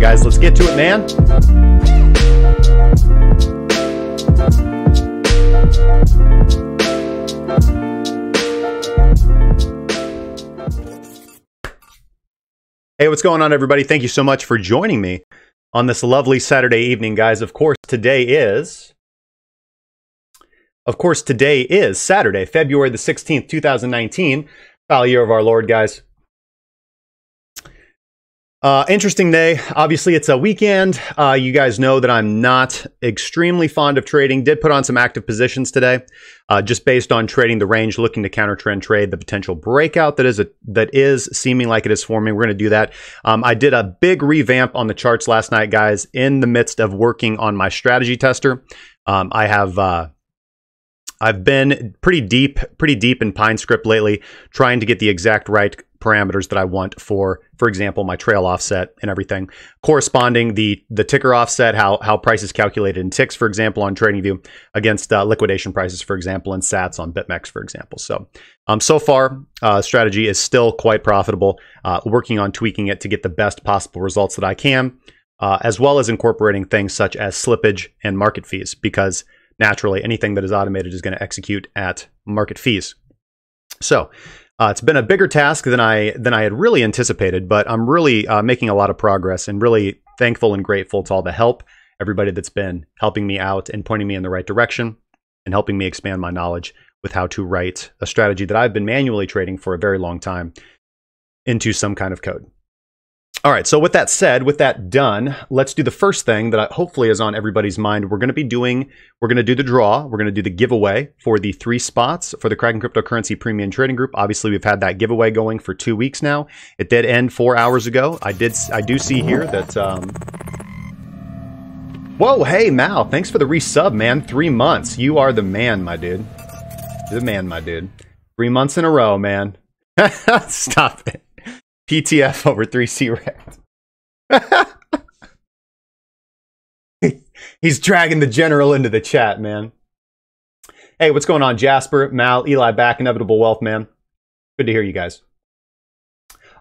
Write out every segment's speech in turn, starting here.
Guys, let's get to it, man. Hey, what's going on, everybody? Thank you so much for joining me on this lovely Saturday evening, guys. Of course, today is Saturday, February the 16th, 2019, foul year of our Lord, guys. Interesting day. Obviously, it's a weekend. You guys know that I'm not extremely fond of trading. Did put on some active positions today, just based on trading the range, looking to counter trend trade the potential breakout that is seeming like it is forming. We're going to do that. I did a big revamp on the charts last night, guys, in the midst of working on my strategy tester. I've been pretty deep in Pine script lately, trying to get the exact right parameters that I want for example, my trail offset and everything, corresponding the ticker offset, how price is calculated in ticks, for example, on TradingView against liquidation prices, for example, and sats on BitMEX, for example. So, so far, strategy is still quite profitable. Working on tweaking it to get the best possible results that I can, as well as incorporating things such as slippage and market fees, because naturally, anything that is automated is going to execute at market fees. So it's been a bigger task than I had really anticipated, but I'm really making a lot of progress and really thankful and grateful to all the help, everybody that's been helping me out and pointing me in the right direction and helping me expand my knowledge with how to write a strategy that I've been manually trading for a very long time into some kind of code. All right, so with that said, with that done, let's do the first thing that hopefully is on everybody's mind. We're going to do the draw. We're going to do the giveaway for the 3 spots for the Kraken Cryptocurrency Premium Trading Group. Obviously, we've had that giveaway going for 2 weeks now. It did end 4 hours ago. I do see here that, whoa, hey, Mal, thanks for the resub, man. 3 months. You are the man, my dude. You're the man, my dude. 3 months in a row, man. Stop it. PTF over 3C Rect. He's dragging the general into the chat, man. Hey, what's going on, Jasper, Mal, Eli, back, Inevitable Wealth, man. Good to hear you guys.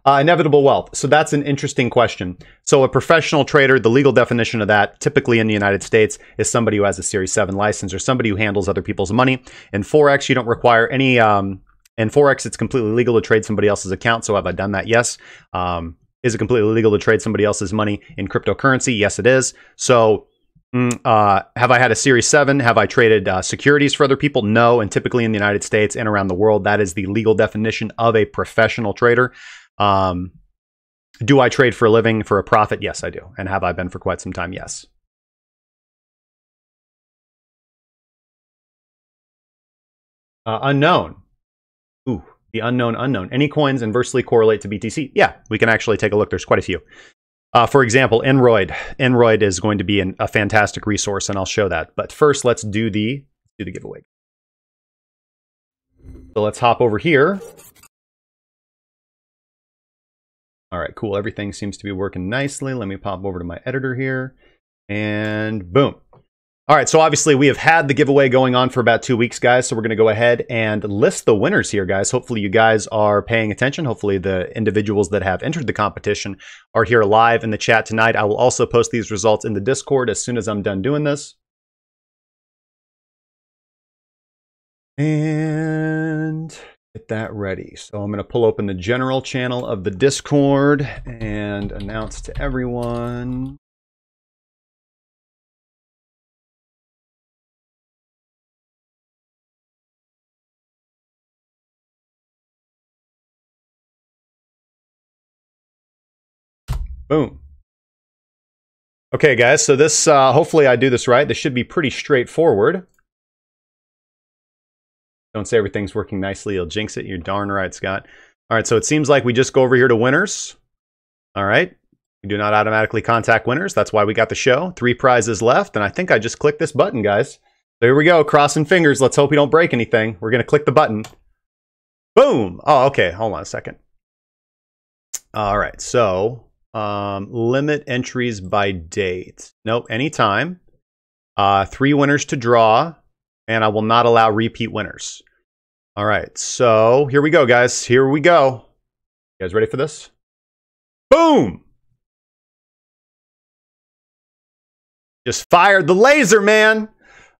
Inevitable wealth. So that's an interesting question. So a professional trader, the legal definition of that, typically in the United States, is somebody who has a Series 7 license or somebody who handles other people's money. In Forex, you don't require any... in Forex, it's completely legal to trade somebody else's account. So have I done that? Yes. Is it completely legal to trade somebody else's money in cryptocurrency? Yes, it is. So have I had a Series 7? Have I traded securities for other people? No. And typically in the United States and around the world, that is the legal definition of a professional trader. Do I trade for a living for a profit? Yes, I do. And have I been for quite some time? Yes. Unknown. Ooh, the unknown. Any coins inversely correlate to BTC? Yeah, we can actually take a look. There's quite a few. For example, Enroid. Enroid is going to be a fantastic resource, and I'll show that. But first, let's do the giveaway. So let's hop over here. All right, cool. Everything seems to be working nicely. Let me pop over to my editor here, and boom. All right, so obviously we have had the giveaway going on for about 2 weeks, guys. So we're going to go ahead and list the winners here, guys. Hopefully you guys are paying attention. Hopefully the individuals that have entered the competition are here live in the chat tonight. I will also post these results in the Discord as soon as I'm done doing this. And get that ready. So I'm going to pull open the general channel of the Discord and announce to everyone. Boom. Okay, guys, so this, hopefully I do this right. This should be pretty straightforward. Don't say everything's working nicely. You'll jinx it. You're darn right, Scott. All right, so it seems like we just go over here to winners. All right. We do not automatically contact winners. That's why we got the show. 3 prizes left, and I think I just clicked this button, guys. So here we go. Crossing fingers. Let's hope we don't break anything. We're going to click the button. Boom. Oh, okay. Hold on a second. All right, so... limit entries by date. Nope, anytime. 3 winners to draw, and I will not allow repeat winners. All right, so here we go, guys. Here we go. You guys ready for this? Boom! Just fired the laser, man.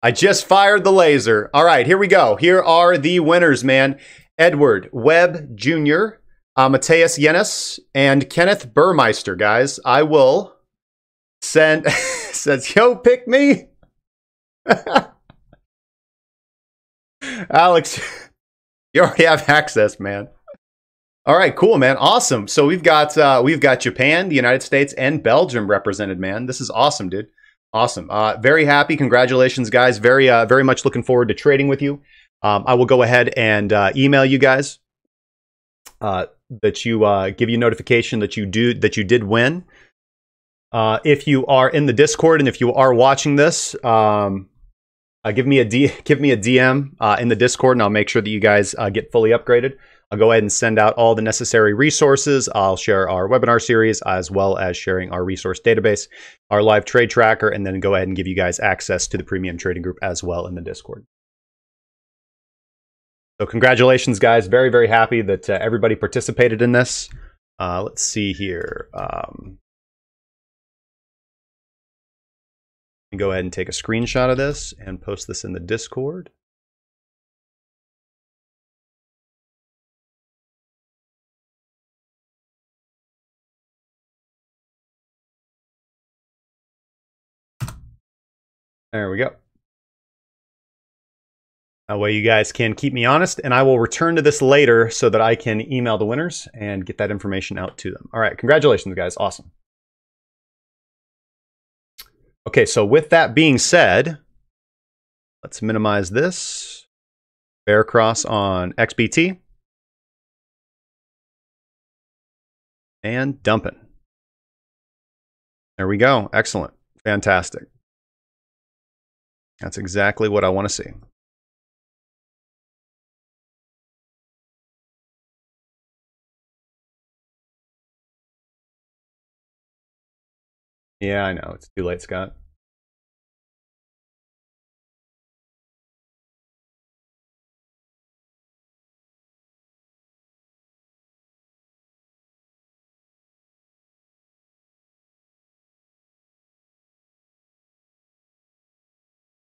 I just fired the laser. All right, here we go. Here are the winners, man. Edward Webb Jr., Mateus Yenis, and Kenneth Burmeister, guys. I will send... says, yo, pick me. Alex, you already have access, man. All right, cool, man. Awesome. So we've got Japan, the United States, and Belgium represented, man. This is awesome, dude. Awesome. Very happy. Congratulations, guys. Very much looking forward to trading with you. I will go ahead and email you guys. That you give you notification that you did win. If you are in the Discord and if you are watching this, give me a DM in the Discord, and I'll make sure that you guys get fully upgraded. I'll go ahead and send out all the necessary resources. I'll share our webinar series as well as sharing our resource database, our live trade tracker, and then go ahead and give you guys access to the premium trading group as well in the Discord. So congratulations, guys. Very, very happy that everybody participated in this. Let's see here. Go ahead and take a screenshot of this and post this in the Discord. There we go. That way you guys can keep me honest, and I will return to this later so that I can email the winners and get that information out to them. All right, congratulations, guys. Awesome. Okay, so with that being said, let's minimize this. Bear cross on XBT. And dumping. There we go. Excellent. Fantastic. That's exactly what I want to see. Yeah, I know. It's too late, Scott.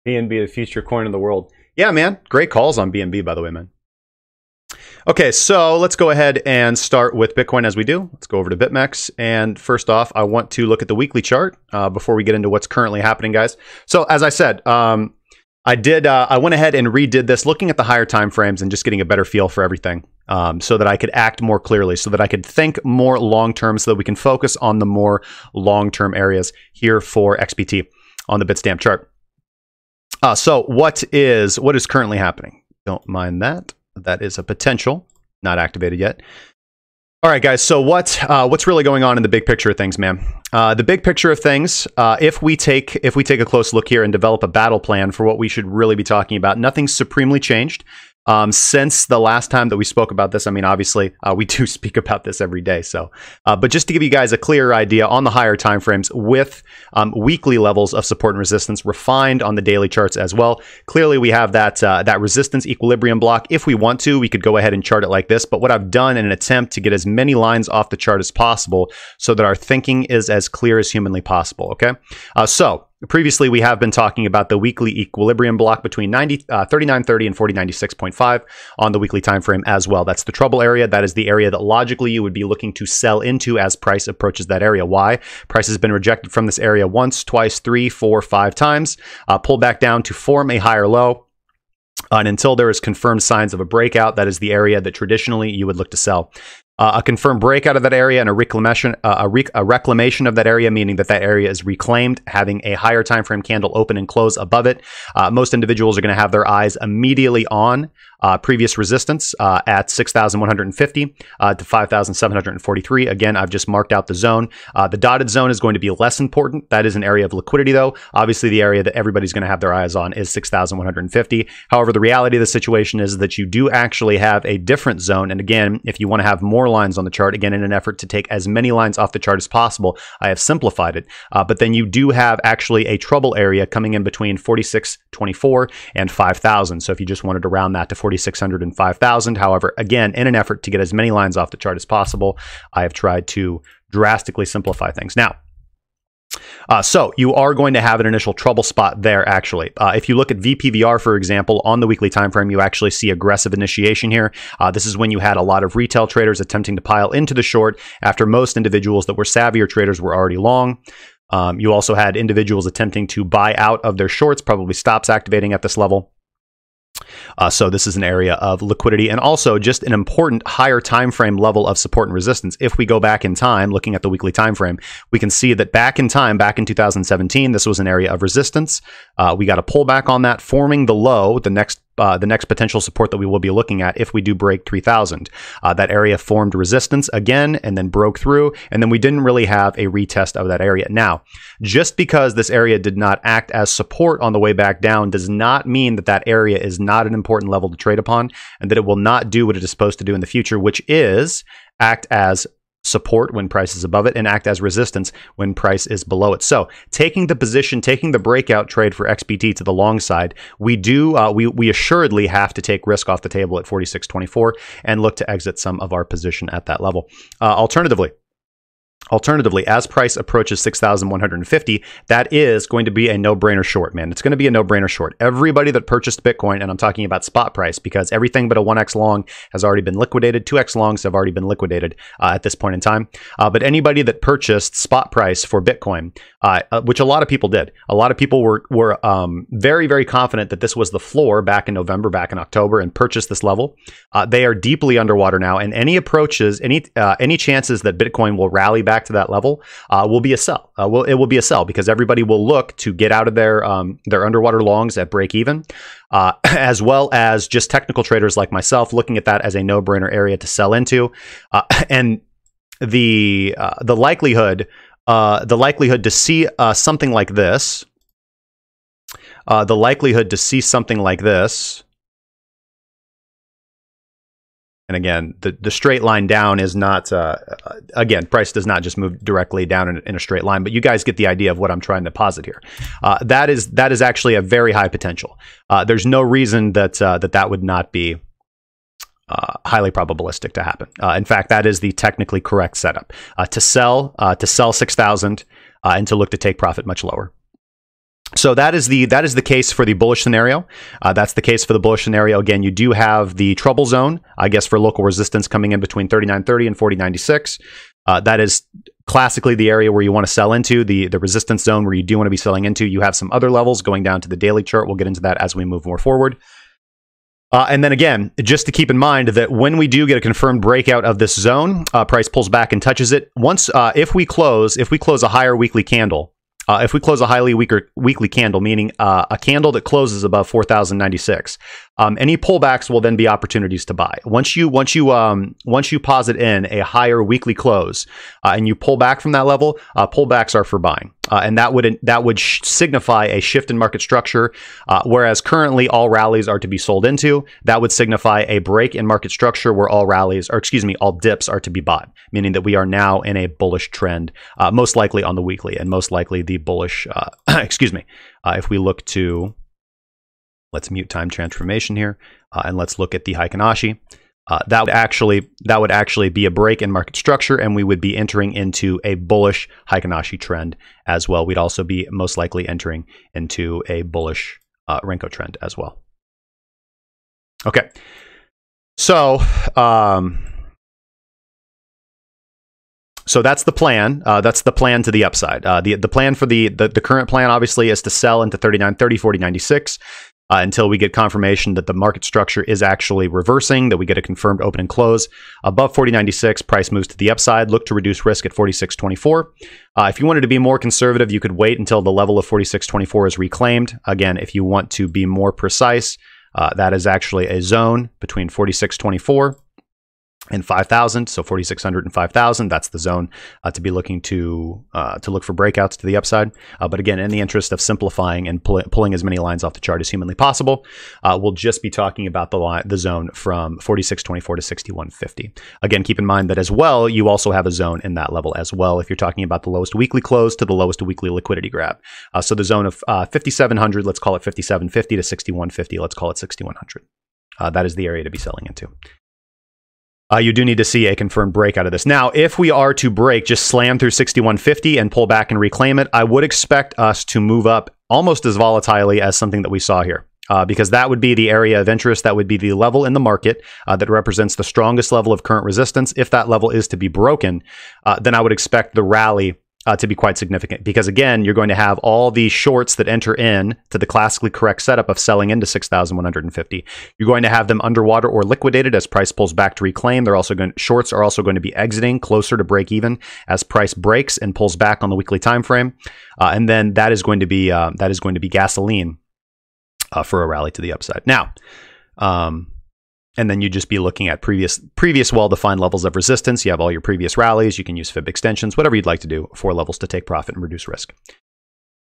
BNB, the future coin of the world. Yeah, man. Great calls on BNB, by the way, man. Okay, so let's go ahead and start with Bitcoin as we do. Let's go over to BitMEX. And first off, I want to look at the weekly chart before we get into what's currently happening, guys. So as I said, I went ahead and redid this, looking at the higher time frames and just getting a better feel for everything, so that I could act more clearly, so that I could think more long-term, so that we can focus on the more long-term areas here for XBT on the Bitstamp chart. So what is currently happening? Don't mind that. That is a potential, not activated yet. All right, guys. So what's really going on in the big picture of things, man? The big picture of things. If we take a close look here and develop a battle plan for what we should really be talking about, nothing's supremely changed. Since the last time that we spoke about this. I mean, obviously, we do speak about this every day. So, but just to give you guys a clearer idea on the higher time frames with weekly levels of support and resistance refined on the daily charts as well. Clearly, we have that resistance equilibrium block. If we want to, we could go ahead and chart it like this. But what I've done in an attempt to get as many lines off the chart as possible so that our thinking is as clear as humanly possible. Okay, so previously, we have been talking about the weekly equilibrium block between 39.30 and 40.96.5 on the weekly time frame as well. That's the trouble area. That is the area that logically you would be looking to sell into as price approaches that area. Why? Price has been rejected from this area once, twice, 3, 4, 5 times. Pull back down to form a higher low. And until there is confirmed signs of a breakout, that is the area that traditionally you would look to sell. A confirmed breakout of that area and a reclamation of that area, meaning that area is reclaimed, having a higher time frame candle open and close above it. Most individuals are going to have their eyes immediately on previous resistance at 6,150 to 5,743. Again, I've just marked out the zone. The dotted zone is going to be less important. That is an area of liquidity, though. Obviously, the area that everybody's going to have their eyes on is 6,150. However, the reality of the situation is that you do actually have a different zone. And again, if you want to have more lines on the chart, again, in an effort to take as many lines off the chart as possible, I have simplified it. But then you do have actually a trouble area coming in between 4624 and 5,000. So if you just wanted to round that to 4,600 and 5,000, however, again, in an effort to get as many lines off the chart as possible, I have tried to drastically simplify things. Now, so you are going to have an initial trouble spot there, actually. If you look at VPVR, for example, on the weekly time frame, you actually see aggressive initiation here. This is when you had a lot of retail traders attempting to pile into the short after most individuals that were savvier traders were already long. You also had individuals attempting to buy out of their shorts, probably stops activating at this level. So this is an area of liquidity and also just an important higher time frame level of support and resistance. If we go back in time, looking at the weekly time frame, we can see that back in 2017, this was an area of resistance. We got a pullback on that, forming the low, the next potential support that we will be looking at if we do break 3,000. That area formed resistance again and then broke through, and then we didn't really have a retest of that area. Now, just because this area did not act as support on the way back down does not mean that that area is not an important level to trade upon and that it will not do what it is supposed to do in the future, which is act as support when price is above it and act as resistance when price is below it. So taking the position, taking the breakout trade for XBT to the long side, we assuredly have to take risk off the table at 46.24 and look to exit some of our position at that level. Alternatively, as price approaches 6,150, that is going to be a no-brainer short, man. It's going to be a no-brainer short. Everybody that purchased Bitcoin, and I'm talking about spot price because everything but a 1x long has already been liquidated. 2x longs have already been liquidated at this point in time. But anybody that purchased spot price for Bitcoin, which a lot of people did, a lot of people were very, very confident that this was the floor back in November, back in October, and purchased this level. They are deeply underwater now, and any approaches, any chances that Bitcoin will rally back to that level will be a sell. It will be a sell because everybody will look to get out of their underwater longs at break even, as well as just technical traders like myself looking at that as a no-brainer area to sell into, and the likelihood to see something like this, And again, the straight line down is not, again, price does not just move directly down in a straight line, but you guys get the idea of what I'm trying to posit here. That is actually a very high potential. There's no reason that that would not be highly probabilistic to happen. In fact, that is the technically correct setup. To sell 6,000 and to look to take profit much lower. So that is the case for the bullish scenario. That's the case for the bullish scenario. Again, you do have the trouble zone, I guess, for local resistance coming in between 39.30 and 40.96. That is classically the area where you want to sell into, the resistance zone where you do want to be selling into. You have some other levels going down to the daily chart. We'll get into that as we move more forward. And then again, just to keep in mind that when we do get a confirmed breakout of this zone, price pulls back and touches it. Once, if we close a higher weekly candle, if we close a highly weaker weekly candle, meaning a candle that closes above 4,096, any pullbacks will then be opportunities to buy. Once you posit in a higher weekly close and you pull back from that level, pullbacks are for buying, and that would signify a shift in market structure. Whereas currently all rallies are to be sold into, that would signify a break in market structure where all dips are to be bought, meaning that we are now in a bullish trend, most likely on the weekly, and most likely the bullish, if we look to, let's mute time transformation here, and let's look at the Heikinashi. That would actually be a break in market structure, and we would be entering into a bullish Heikinashi trend as well. We'd also be most likely entering into a bullish Renko trend as well. Okay, so so that's the plan. That's the plan to the upside. The plan for the current plan obviously is to sell into 39.30, 40.96 until we get confirmation that the market structure is actually reversing, that we get a confirmed open and close above 40.96. Price moves to the upside. Look to reduce risk at 46.24. If you wanted to be more conservative, you could wait until the level of 46.24 is reclaimed. Again, if you want to be more precise, that is actually a zone between 46.24 and 5,000, so 4,600 and 5,000. That's the zone to be looking to look for breakouts to the upside. But again, in the interest of simplifying and pulling as many lines off the chart as humanly possible, we'll just be talking about the zone from 46.24 to 61.50. Again, keep in mind that as well, you also have a zone in that level as well if you're talking about the lowest weekly close to the lowest weekly liquidity grab. So the zone of 5,700, let's call it 57.50 to 61.50, let's call it 6,100. That is the area to be selling into. You do need to see a confirmed break out of this. Now, if we are to break, just slam through 61.50 and pull back and reclaim it, I would expect us to move up almost as volatilely as something that we saw here. Because that would be the area of interest, that would be the level in the market that represents the strongest level of current resistance. If that level is to be broken, then I would expect the rally to be quite significant, because again, you're going to have all these shorts that enter in to the classically correct setup of selling into 6,150. You're going to have them underwater or liquidated as price pulls back to reclaim. Shorts are also going to be exiting closer to break even as price breaks and pulls back on the weekly time frame, and then that is going to be gasoline for a rally to the upside. Now. And then you'd just be looking at previous well-defined levels of resistance. You have all your previous rallies. You can use fib extensions, whatever you'd like to do for levels to take profit and reduce risk.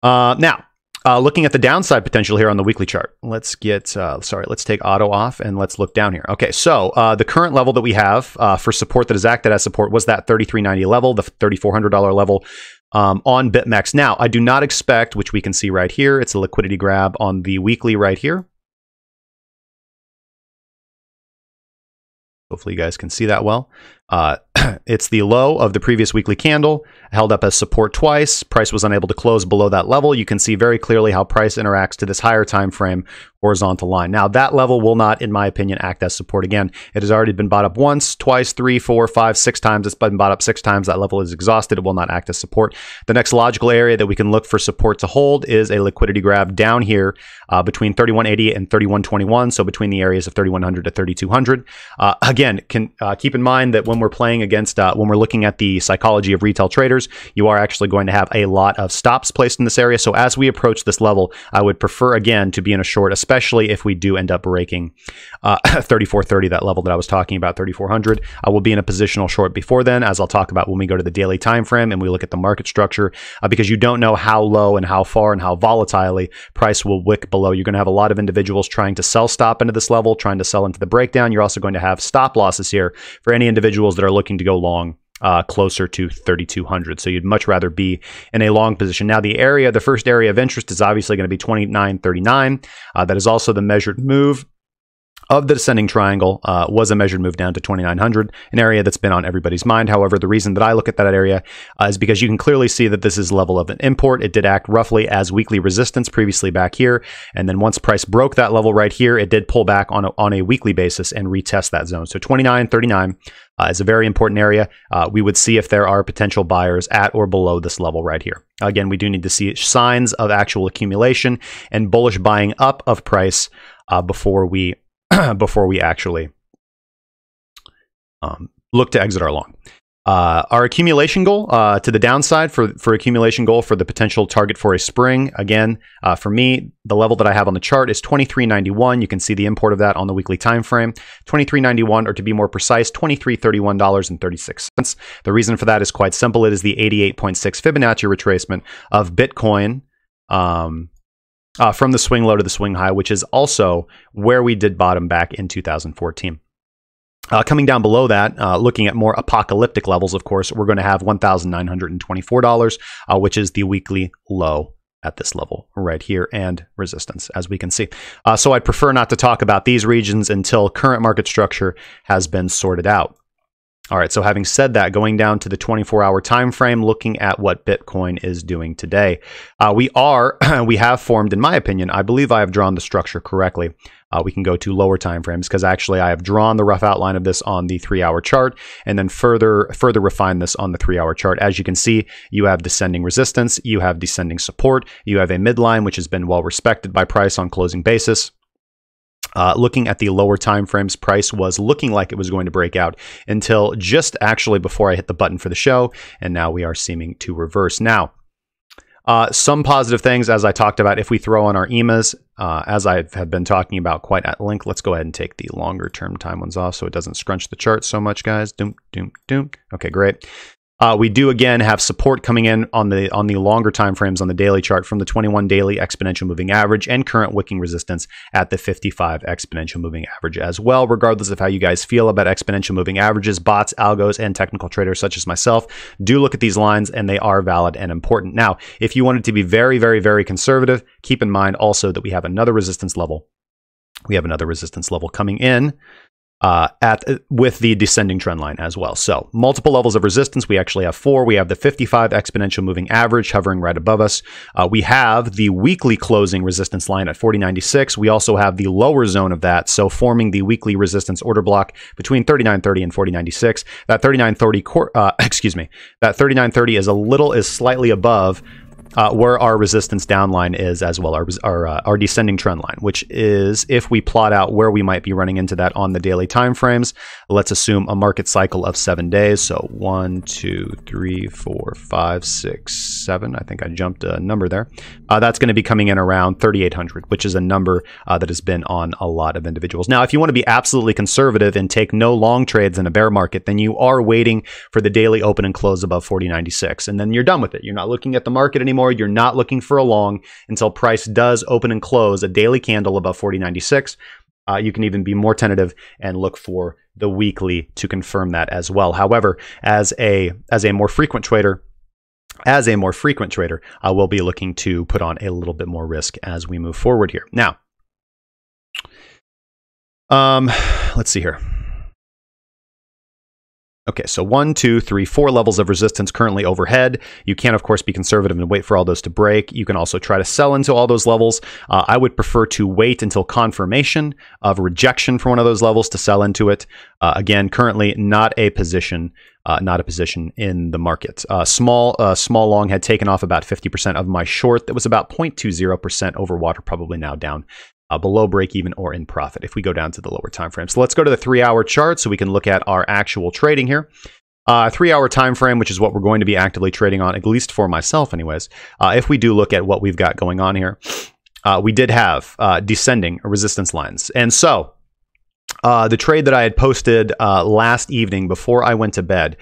Now, looking at the downside potential here on the weekly chart. Let's get, let's take auto off and let's look down here. Okay, so the current level that we have for support that is acted as support was that 33.90 level, the $3,400 level on BitMEX. Now, I do not expect, which we can see right here, it's a liquidity grab on the weekly right here. Hopefully you guys can see that well. It's the low of the previous weekly candle, held up as support twice. Price was unable to close below that level. You can see very clearly how price interacts to this higher time frame horizontal line. Now, that level will not, in my opinion, act as support again. It has already been bought up once, twice, 3, 4, 5, 6 times. It's been bought up 6 times. That level is exhausted. It will not act as support. The next logical area that we can look for support to hold is a liquidity grab down here between 31.80 and 31.21, so between the areas of 3,100 to 3,200. Again, keep in mind that when when we're playing against, when we're looking at the psychology of retail traders, you are actually going to have a lot of stops placed in this area. So as we approach this level, I would prefer, again, to be in a short, especially if we do end up breaking 3430, that level that I was talking about, 3400. I will be in a positional short before then, as I'll talk about when we go to the daily time frame and we look at the market structure, because you don't know how low and how far and how volatilely price will wick below. You're going to have a lot of individuals trying to sell stop into this level, trying to sell into the breakdown. You're also going to have stop losses here for any individuals that are looking to go long closer to 3,200. So you'd much rather be in a long position. Now, the first area of interest is obviously going to be 29.39. That is also the measured move of the descending triangle, was a measured move down to 2,900, an area that's been on everybody's mind. However, the reason that I look at that area is because you can clearly see that this is level of an import. It did act roughly as weekly resistance previously back here. And then once price broke that level right here, it did pull back on a weekly basis and retest that zone. So 29.39 is a very important area. We would see if there are potential buyers at or below this level right here. Again, we do need to see signs of actual accumulation and bullish buying up of price before we actually look to exit our long. Our accumulation goal to the downside for accumulation goal for the potential target for a spring. Again, for me, the level that I have on the chart is 23.91. You can see the import of that on the weekly time frame. 23.91, or to be more precise, $23.31.36. The reason for that is quite simple. It is the 88.6 Fibonacci retracement of Bitcoin from the swing low to the swing high, which is also where we did bottom back in 2014. Coming down below that, looking at more apocalyptic levels, of course, we're going to have $1,924, which is the weekly low at this level right here, and resistance, as we can see. So I'd prefer not to talk about these regions until current market structure has been sorted out. All right, so having said that, going down to the 24-hour time frame, looking at what Bitcoin is doing today, we have formed, in my opinion, I believe I have drawn the structure correctly. We can go to lower time frames, because actually I have drawn the rough outline of this on the 3-hour chart, and then further refine this on the 3-hour chart. As you can see, you have descending resistance, you have descending support, you have a midline which has been well respected by price on closing basis. Looking at the lower time frames, price was looking like it was going to break out until just actually before I hit the button for the show, and now we are seeming to reverse. Now, some positive things, as I talked about, if we throw on our EMAs, as I have been talking about quite at length. Let's go ahead and take the longer term time ones off so it doesn't scrunch the chart so much, guys. Doom, doom, doom. Okay, great. We do again have support coming in on the longer time frames on the daily chart from the 21 daily exponential moving average, and current wicking resistance at the 55 exponential moving average as well. Regardless of how you guys feel about exponential moving averages, bots, algos, and technical traders such as myself do look at these lines, and they are valid and important. Now, if you wanted to be very, very, very conservative, keep in mind also that we have another resistance level. We have another resistance level coming in with the descending trend line as well. So multiple levels of resistance. We actually have 4. We have the 55 exponential moving average hovering right above us. We have the weekly closing resistance line at 40.96. We also have the lower zone of that, so forming the weekly resistance order block between 39.30 and 40.96. That 39.30 that 39.30 is slightly above where our resistance downline is as well, our descending trend line, which is, if we plot out where we might be running into that on the daily time frames, let's assume a market cycle of 7 days. So 1, 2, 3, 4, 5, 6, 7. I think I jumped a number there. That's going to be coming in around 3,800, which is a number that has been on a lot of individuals. Now, if you want to be absolutely conservative and take no long trades in a bear market, then you are waiting for the daily open and close above 40.96, and then you're done with it. You're not looking at the market anymore. You're not looking for a long until price does open and close a daily candle above 40.96. You can even be more tentative and look for the weekly to confirm that as well. However, as a more frequent trader, I will be looking to put on a little bit more risk as we move forward here. Now, let's see here. Okay, so 1, 2, 3, 4 levels of resistance currently overhead. You can, of course, be conservative and wait for all those to break. You can also try to sell into all those levels. I would prefer to wait until confirmation of rejection for one of those levels to sell into it. Again, currently not a position in the market. Small long had taken off about 50% of my short. That was about 0.20% over water, probably now down below break even or in profit if we go down to the lower time frame. So let's go to the 3-hour chart so we can look at our actual trading here. 3-hour time frame, which is what we're going to be actively trading on, at least for myself anyways. If we do look at what we've got going on here, we did have descending resistance lines. And so the trade that I had posted last evening before I went to bed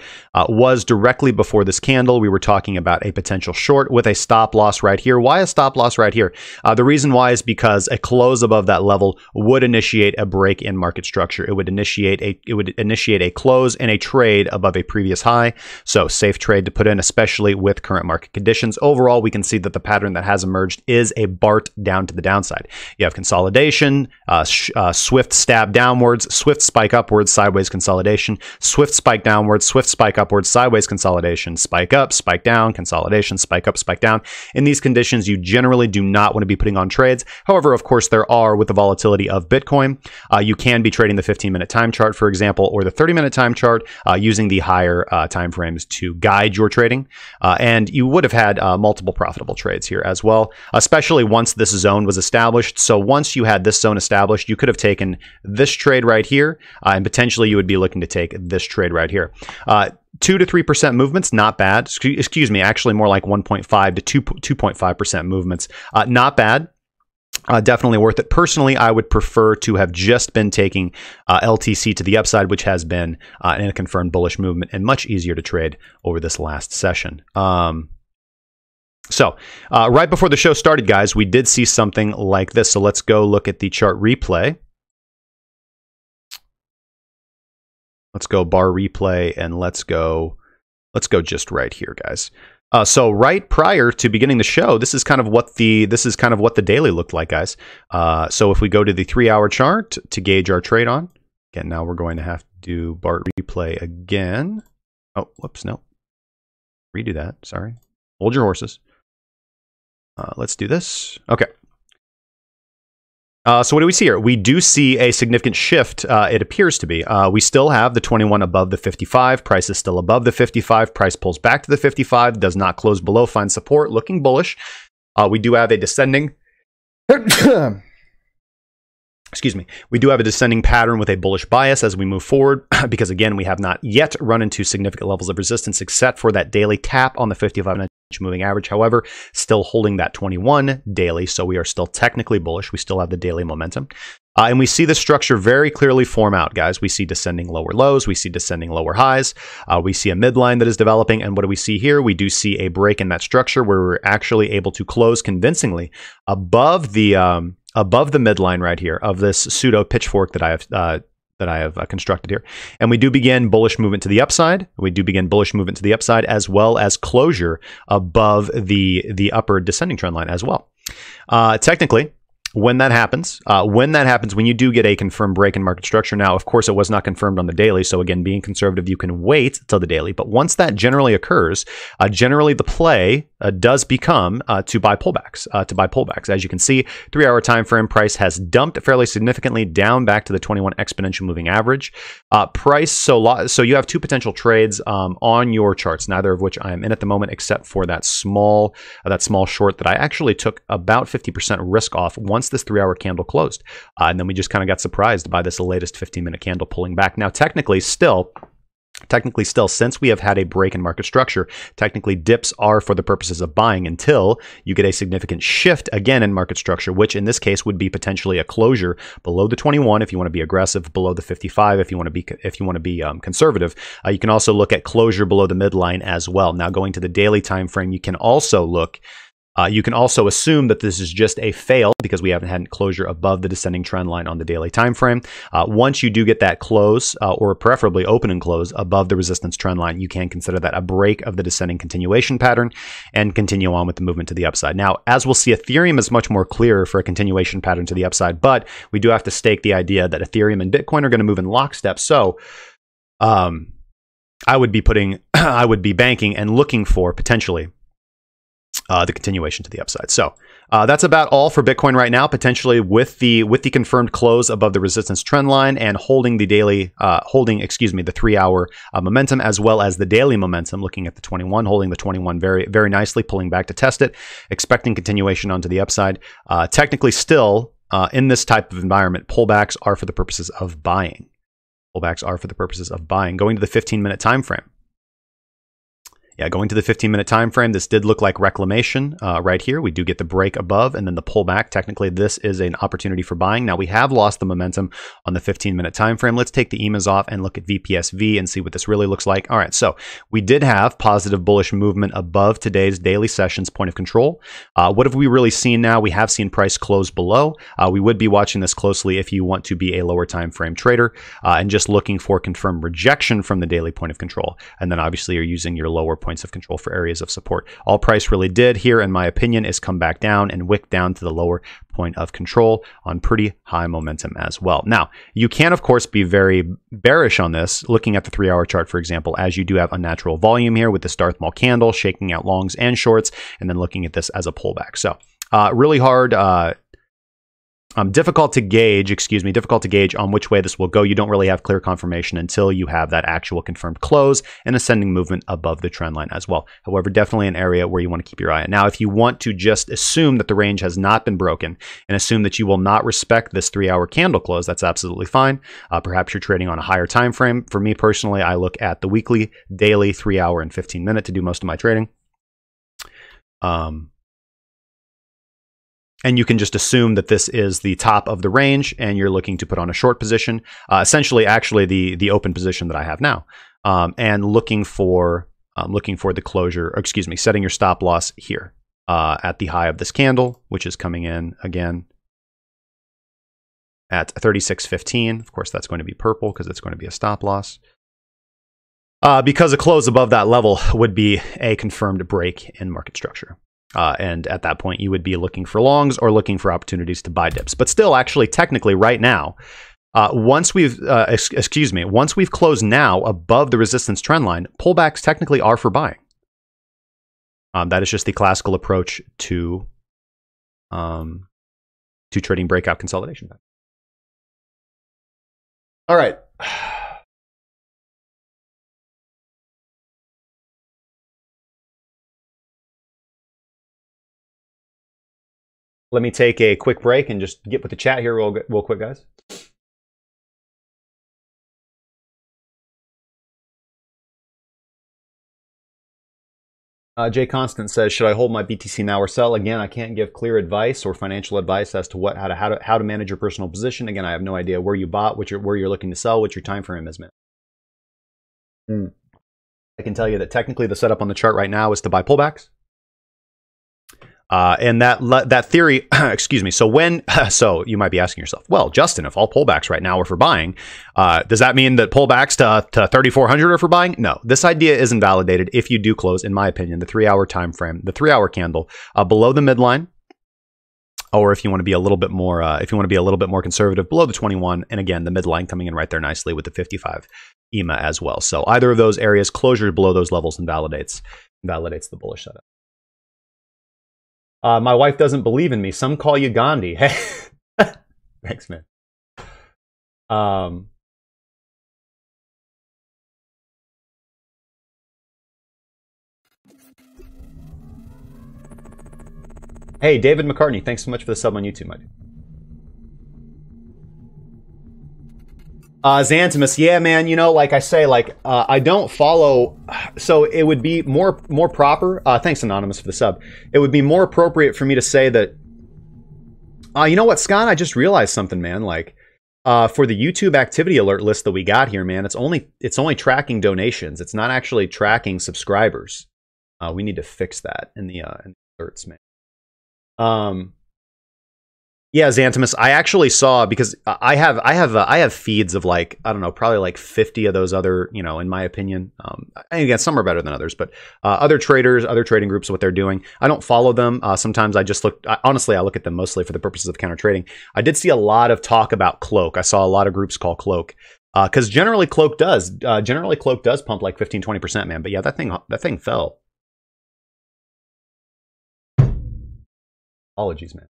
was directly before this candle. We were talking about a potential short with a stop loss right here. Why a stop loss right here? The reason why is because a close above that level would initiate a break in market structure. It would initiate a close and a trade above a previous high. So safe trade to put in, especially with current market conditions. Overall, we can see that the pattern that has emerged is a BART down to the downside. You have consolidation, swift stab downwards, swift spike upwards, sideways consolidation, swift spike downwards, swift spike upwards, sideways consolidation, spike up, spike down, consolidation, spike up, spike down. In these conditions, you generally do not want to be putting on trades. However, of course, there are, with the volatility of Bitcoin, you can be trading the 15-minute time chart, for example, or the 30-minute time chart using the higher time frames to guide your trading. And you would have had multiple profitable trades here as well, especially once this zone was established. So once you had this zone established, you could have taken this trade right here, and potentially you would be looking to take this trade right here. 2 to 3% movements, not bad. Excuse me, actually more like 1.5 to 2.5% movements. Not bad. Definitely worth it. Personally, I would prefer to have just been taking LTC to the upside, which has been in a confirmed bullish movement and much easier to trade over this last session. So right before the show started, guys, we did see something like this. So let's go look at the chart replay. Let's go bar replay and let's go just right here, guys. So right prior to beginning the show, this is kind of what the daily looked like, guys. So if we go to the 3-hour chart to gauge our trade on, again, now we're going to have to do bar replay again. Oh, whoops, no. Redo that, sorry. Hold your horses. Let's do this. Okay. So what do we see here? We do see a significant shift, it appears to be. We still have the 21 above the 55. Price is still above the 55. Price pulls back to the 55. Does not close below. Finds support. Looking bullish. We do have a descending... Excuse me. We do have a descending pattern with a bullish bias as we move forward because, again, we have not yet run into significant levels of resistance except for that daily tap on the 55-inch moving average. However, still holding that 21 daily, so we are still technically bullish. We still have the daily momentum. And we see the structure very clearly form out, guys. We see descending lower lows. We see descending lower highs. We see a midline that is developing. And what do we see here? We do see a break in that structure where we're actually able to close convincingly above the midline right here of this pseudo pitchfork that I have constructed here. And we do begin bullish movement to the upside. We do begin bullish movement to the upside as well as closure above the upper descending trend line as well. Technically, when that happens, when you do get a confirmed break in market structure, now, of course, it was not confirmed on the daily. So again, being conservative, you can wait till the daily. But once that generally occurs, generally the play does become to buy pullbacks. As you can see, 3-hour time frame price has dumped fairly significantly down back to the 21 exponential moving average. So you have two potential trades on your charts, neither of which I am in at the moment, except for that small short that I actually took about 50% risk off once this 3-hour candle closed. And then we just kind of got surprised by this latest 15-minute candle pulling back. Now, technically still, since we have had a break in market structure, technically dips are for the purposes of buying until you get a significant shift again in market structure, which in this case would be potentially a closure below the 21 if you want to be aggressive, below the 55 if you want to be conservative. You can also look at closure below the midline as well. Now, going to the daily time frame, you can also look. You can also assume that this is just a fail because we haven't had closure above the descending trend line on the daily time frame. Once you do get that close, or preferably open and close above the resistance trend line, you can consider that a break of the descending continuation pattern and continue on with the movement to the upside. Now, as we'll see, Ethereum is much more clear for a continuation pattern to the upside, but we do have to stake the idea that Ethereum and Bitcoin are going to move in lockstep. So, I would be banking and looking for potentially the continuation to the upside. So that's about all for Bitcoin right now, potentially with the confirmed close above the resistance trend line and holding the daily, the 3-hour momentum as well as the daily momentum, looking at the 21, holding the 21 very, very nicely, pulling back to test it, expecting continuation onto the upside. Technically still in this type of environment, pullbacks are for the purposes of buying. Pullbacks are for the purposes of buying. Going to the 15-minute time frame. Yeah, going to the 15-minute time frame, this did look like reclamation right here. We do get the break above and then the pullback. Technically, this is an opportunity for buying. Now, we have lost the momentum on the 15-minute time frame. Let's take the EMAs off and look at VPSV and see what this really looks like. All right, so we did have positive bullish movement above today's daily sessions point of control. What have we really seen now? We have seen price close below. We would be watching this closely if you want to be a lower time frame trader and just looking for confirmed rejection from the daily point of control. And then obviously you're using your lower points of control for areas of support. All price really did here, in my opinion, is come back down and wick down to the lower point of control on pretty high momentum as well. Now, you can, of course, be very bearish on this, looking at the 3-hour chart, for example, as you do have unnatural volume here with this Darth Maul candle shaking out longs and shorts, and then looking at this as a pullback. So really hard, difficult to gauge on which way this will go. You don't really have clear confirmation until you have that actual confirmed close and ascending movement above the trend line as well. However, definitely an area where you want to keep your eye on. Now, if you want to just assume that the range has not been broken and assume that you will not respect this 3-hour candle close, that's absolutely fine. Perhaps you're trading on a higher time frame. For me personally, I look at the weekly, daily, 3-hour, and 15-minute to do most of my trading. And you can just assume that this is the top of the range and you're looking to put on a short position, essentially actually the open position that I have now, and looking for the closure, or excuse me, setting your stop loss here at the high of this candle, which is coming in again at 36.15. Of course, that's going to be purple because it's going to be a stop loss. Because a close above that level would be a confirmed break in market structure. And at that point, you would be looking for longs or looking for opportunities to buy dips. But still, actually, technically, right now, once we've closed now above the resistance trend line, pullbacks technically are for buying. That is just the classical approach to trading breakout consolidation. All right. Let me take a quick break and just get with the chat here real quick, guys. Jay Constant says, should I hold my BTC now or sell? Again, I can't give clear advice or financial advice as to how to manage your personal position. Again, I have no idea where you bought, where you're looking to sell, what your time frame is, man. I can tell you that technically the setup on the chart right now is to buy pullbacks. And that theory, excuse me. So so you might be asking yourself, well, Justin, if all pullbacks right now are for buying, does that mean that pullbacks to 3,400 are for buying? No, this idea isn't validated if you do close, in my opinion, the 3-hour time frame, the 3-hour candle below the midline, or if you want to be a little bit more, conservative, below the 21, and again, the midline coming in right there nicely with the 55 EMA as well. So either of those areas, closure below those levels, and validates the bullish setup. My wife doesn't believe in me. Some call you Gandhi. Hey, thanks, man. Hey, David McCartney, thanks so much for the sub on YouTube, my dude. Xantimus, yeah, man, you know, like I say, like, I don't follow, so it would be more proper, thanks Anonymous for the sub, it would be more appropriate for me to say that, you know what, Scott, I just realized something, man, like, for the YouTube activity alert list that we got here, man, it's only tracking donations, it's not actually tracking subscribers. We need to fix that in the alerts, man. Yeah, Xantimus, I actually saw, because I have feeds of, like, I don't know, probably like 50 of those other, you know, in my opinion, and again, some are better than others, but other traders, other trading groups, what they're doing, I don't follow them. Sometimes I just honestly, I look at them mostly for the purposes of counter trading. I did see a lot of talk about Cloak. I saw a lot of groups call Cloak, because generally Cloak does pump like 15-20%, man. But yeah, that thing fell. Apologies, man.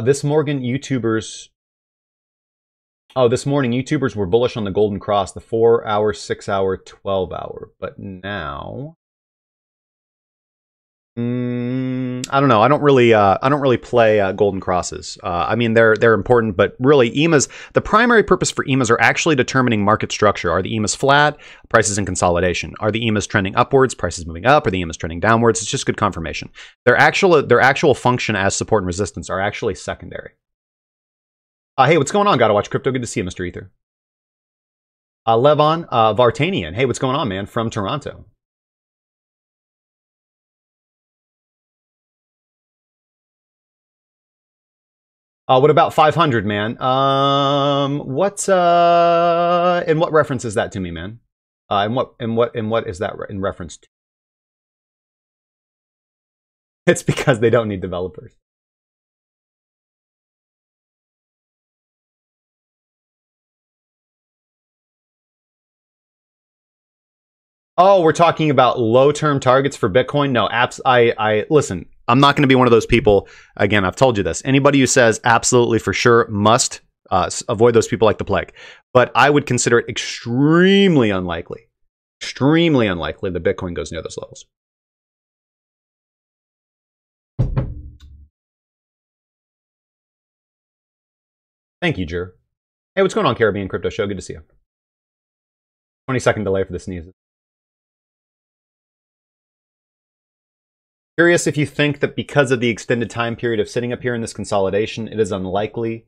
This morning, YouTubers were bullish on the Golden Cross, the 4-hour, 6-hour, 12-hour. But now, I don't know. I don't really play golden crosses. I mean, they're important, but really, EMAs. The primary purpose for EMAs are actually determining market structure. Are the EMAs flat? Prices in consolidation. Are the EMAs trending upwards? Prices moving up? Are the EMAs trending downwards? It's just good confirmation. Their actual function as support and resistance are actually secondary. Hey, what's going on? Gotta watch crypto. Good to see you, Mr. Ether. Levon Vartanian. Hey, what's going on, man? From Toronto. What about 500, man? And what reference is that to me, man? And what is that in reference to? It's because they don't need developers. Oh, we're talking about low-term targets for Bitcoin? No, I listen, I'm not going to be one of those people. Again, I've told you this. Anybody who says absolutely for sure must avoid those people like the plague. But I would consider it extremely unlikely that Bitcoin goes near those levels. Thank you, Jer. Hey, what's going on, Caribbean Crypto Show? Good to see you. 20-second delay for the sneezes. Curious if you think that because of the extended time period of sitting up here in this consolidation, it is unlikely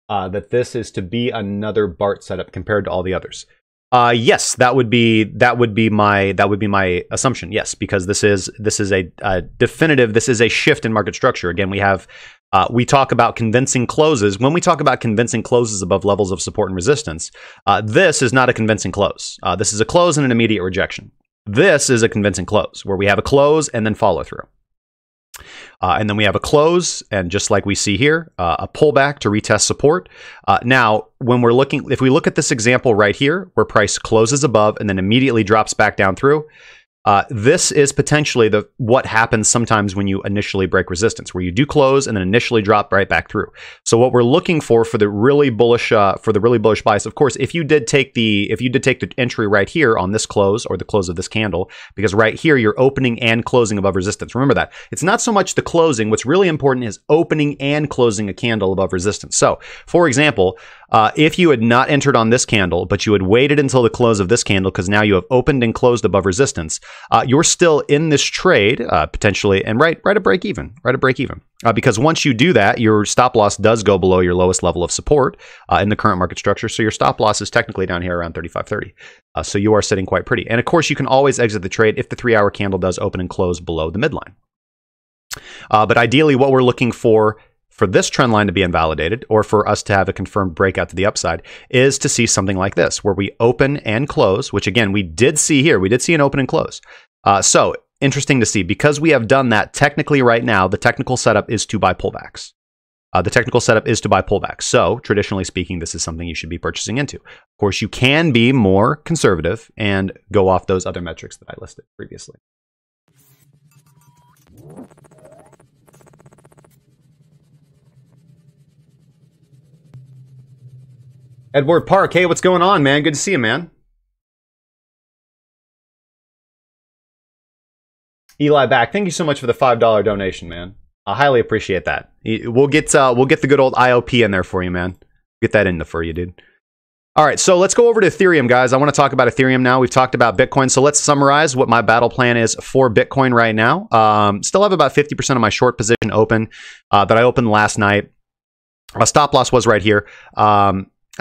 that this is to be another BART setup compared to all the others. Yes, that would be my assumption. Yes, because this is a definitive. This is a shift in market structure. Again, we talk about convincing closes. When we talk about convincing closes above levels of support and resistance, this is not a convincing close. This is a close and an immediate rejection. This is a convincing close where we have a close and then follow through. And then we have a close, and just like we see here, a pullback to retest support. Now, when we're looking, if we look at this example right here, where price closes above and then immediately drops back down through, this is potentially what happens sometimes when you initially break resistance, where you do close and then initially drop right back through. So what we're looking for the really bullish bias, of course, if you did take the entry right here on this close or the close of this candle, because right here you're opening and closing above resistance. Remember that it's not so much the closing. What's really important is opening and closing a candle above resistance. So, for example, if you had not entered on this candle, but you had waited until the close of this candle, because now you have opened and closed above resistance, you're still in this trade potentially, and right at break even, because once you do that, your stop loss does go below your lowest level of support in the current market structure. So your stop loss is technically down here around 35.30. So you are sitting quite pretty. And of course, you can always exit the trade if the 3-hour candle does open and close below the midline. But ideally, what we're looking for this trend line to be invalidated, or for us to have a confirmed breakout to the upside, is to see something like this, where we open and close, which again, we did see here. We did see an open and close. So interesting to see, because we have done that technically right now, the technical setup is to buy pullbacks. So traditionally speaking, this is something you should be purchasing into. Of course, you can be more conservative and go off those other metrics that I listed previously. Edward Park, hey, what's going on, man? Good to see you, man. Eli back, thank you so much for the $5 donation, man. I highly appreciate that. We'll get the good old IOP in there for you, man. Get that in for you, dude. All right, so let's go over to Ethereum, guys. I want to talk about Ethereum now. We've talked about Bitcoin, so let's summarize what my battle plan is for Bitcoin right now. Still have about 50% of my short position open that I opened last night. My stop loss was right here.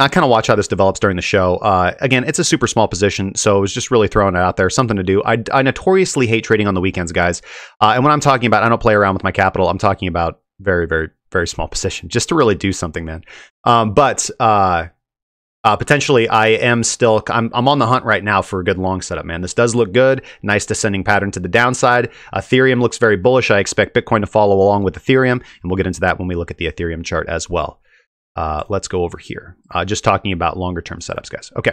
I kind of watch how this develops during the show. Again, it's a super small position, so I was just really throwing it out there. Something to do. I notoriously hate trading on the weekends, guys. And when I'm talking about, I don't play around with my capital. I'm talking about very, very, very small position, just to really do something, man. Potentially, I'm on the hunt right now for a good long setup, man. This does look good. Nice descending pattern to the downside. Ethereum looks very bullish. I expect Bitcoin to follow along with Ethereum, and we'll get into that when we look at the Ethereum chart as well. Let's go over here. Just talking about longer term setups, guys. Okay.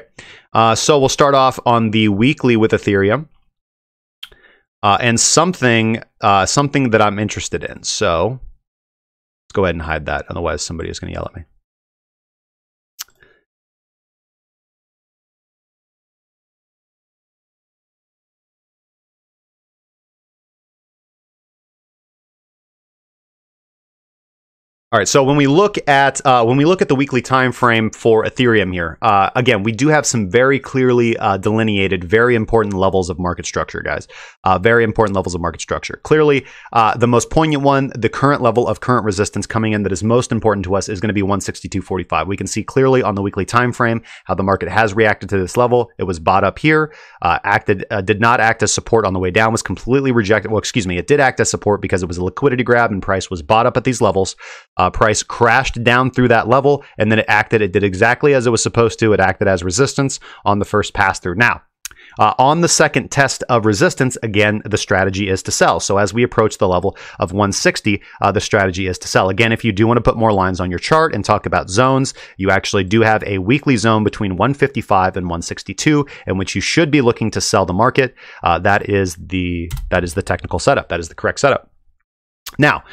So we'll start off on the weekly with Ethereum. And something that I'm interested in. So let's go ahead and hide that. Otherwise, somebody is going to yell at me. All right, so when we look at the weekly time frame for Ethereum here, again, we do have some very clearly delineated, very important levels of market structure, guys. Very important levels of market structure. Clearly, the most poignant one, the current level of current resistance coming in that is most important to us is going to be 162.45. We can see clearly on the weekly time frame how the market has reacted to this level. It was bought up here, did not act as support on the way down, was completely rejected. Well, excuse me, it did act as support because it was a liquidity grab and price was bought up at these levels. Price crashed down through that level, and then it did exactly as it was supposed to. It acted as resistance on the first pass through. Now, on the second test of resistance, again, the strategy is to sell. So as we approach the level of 160, the strategy is to sell. Again, if you do want to put more lines on your chart and talk about zones, you actually do have a weekly zone between 155 and 162, in which you should be looking to sell the market. That is the technical setup. That is the correct setup. Now,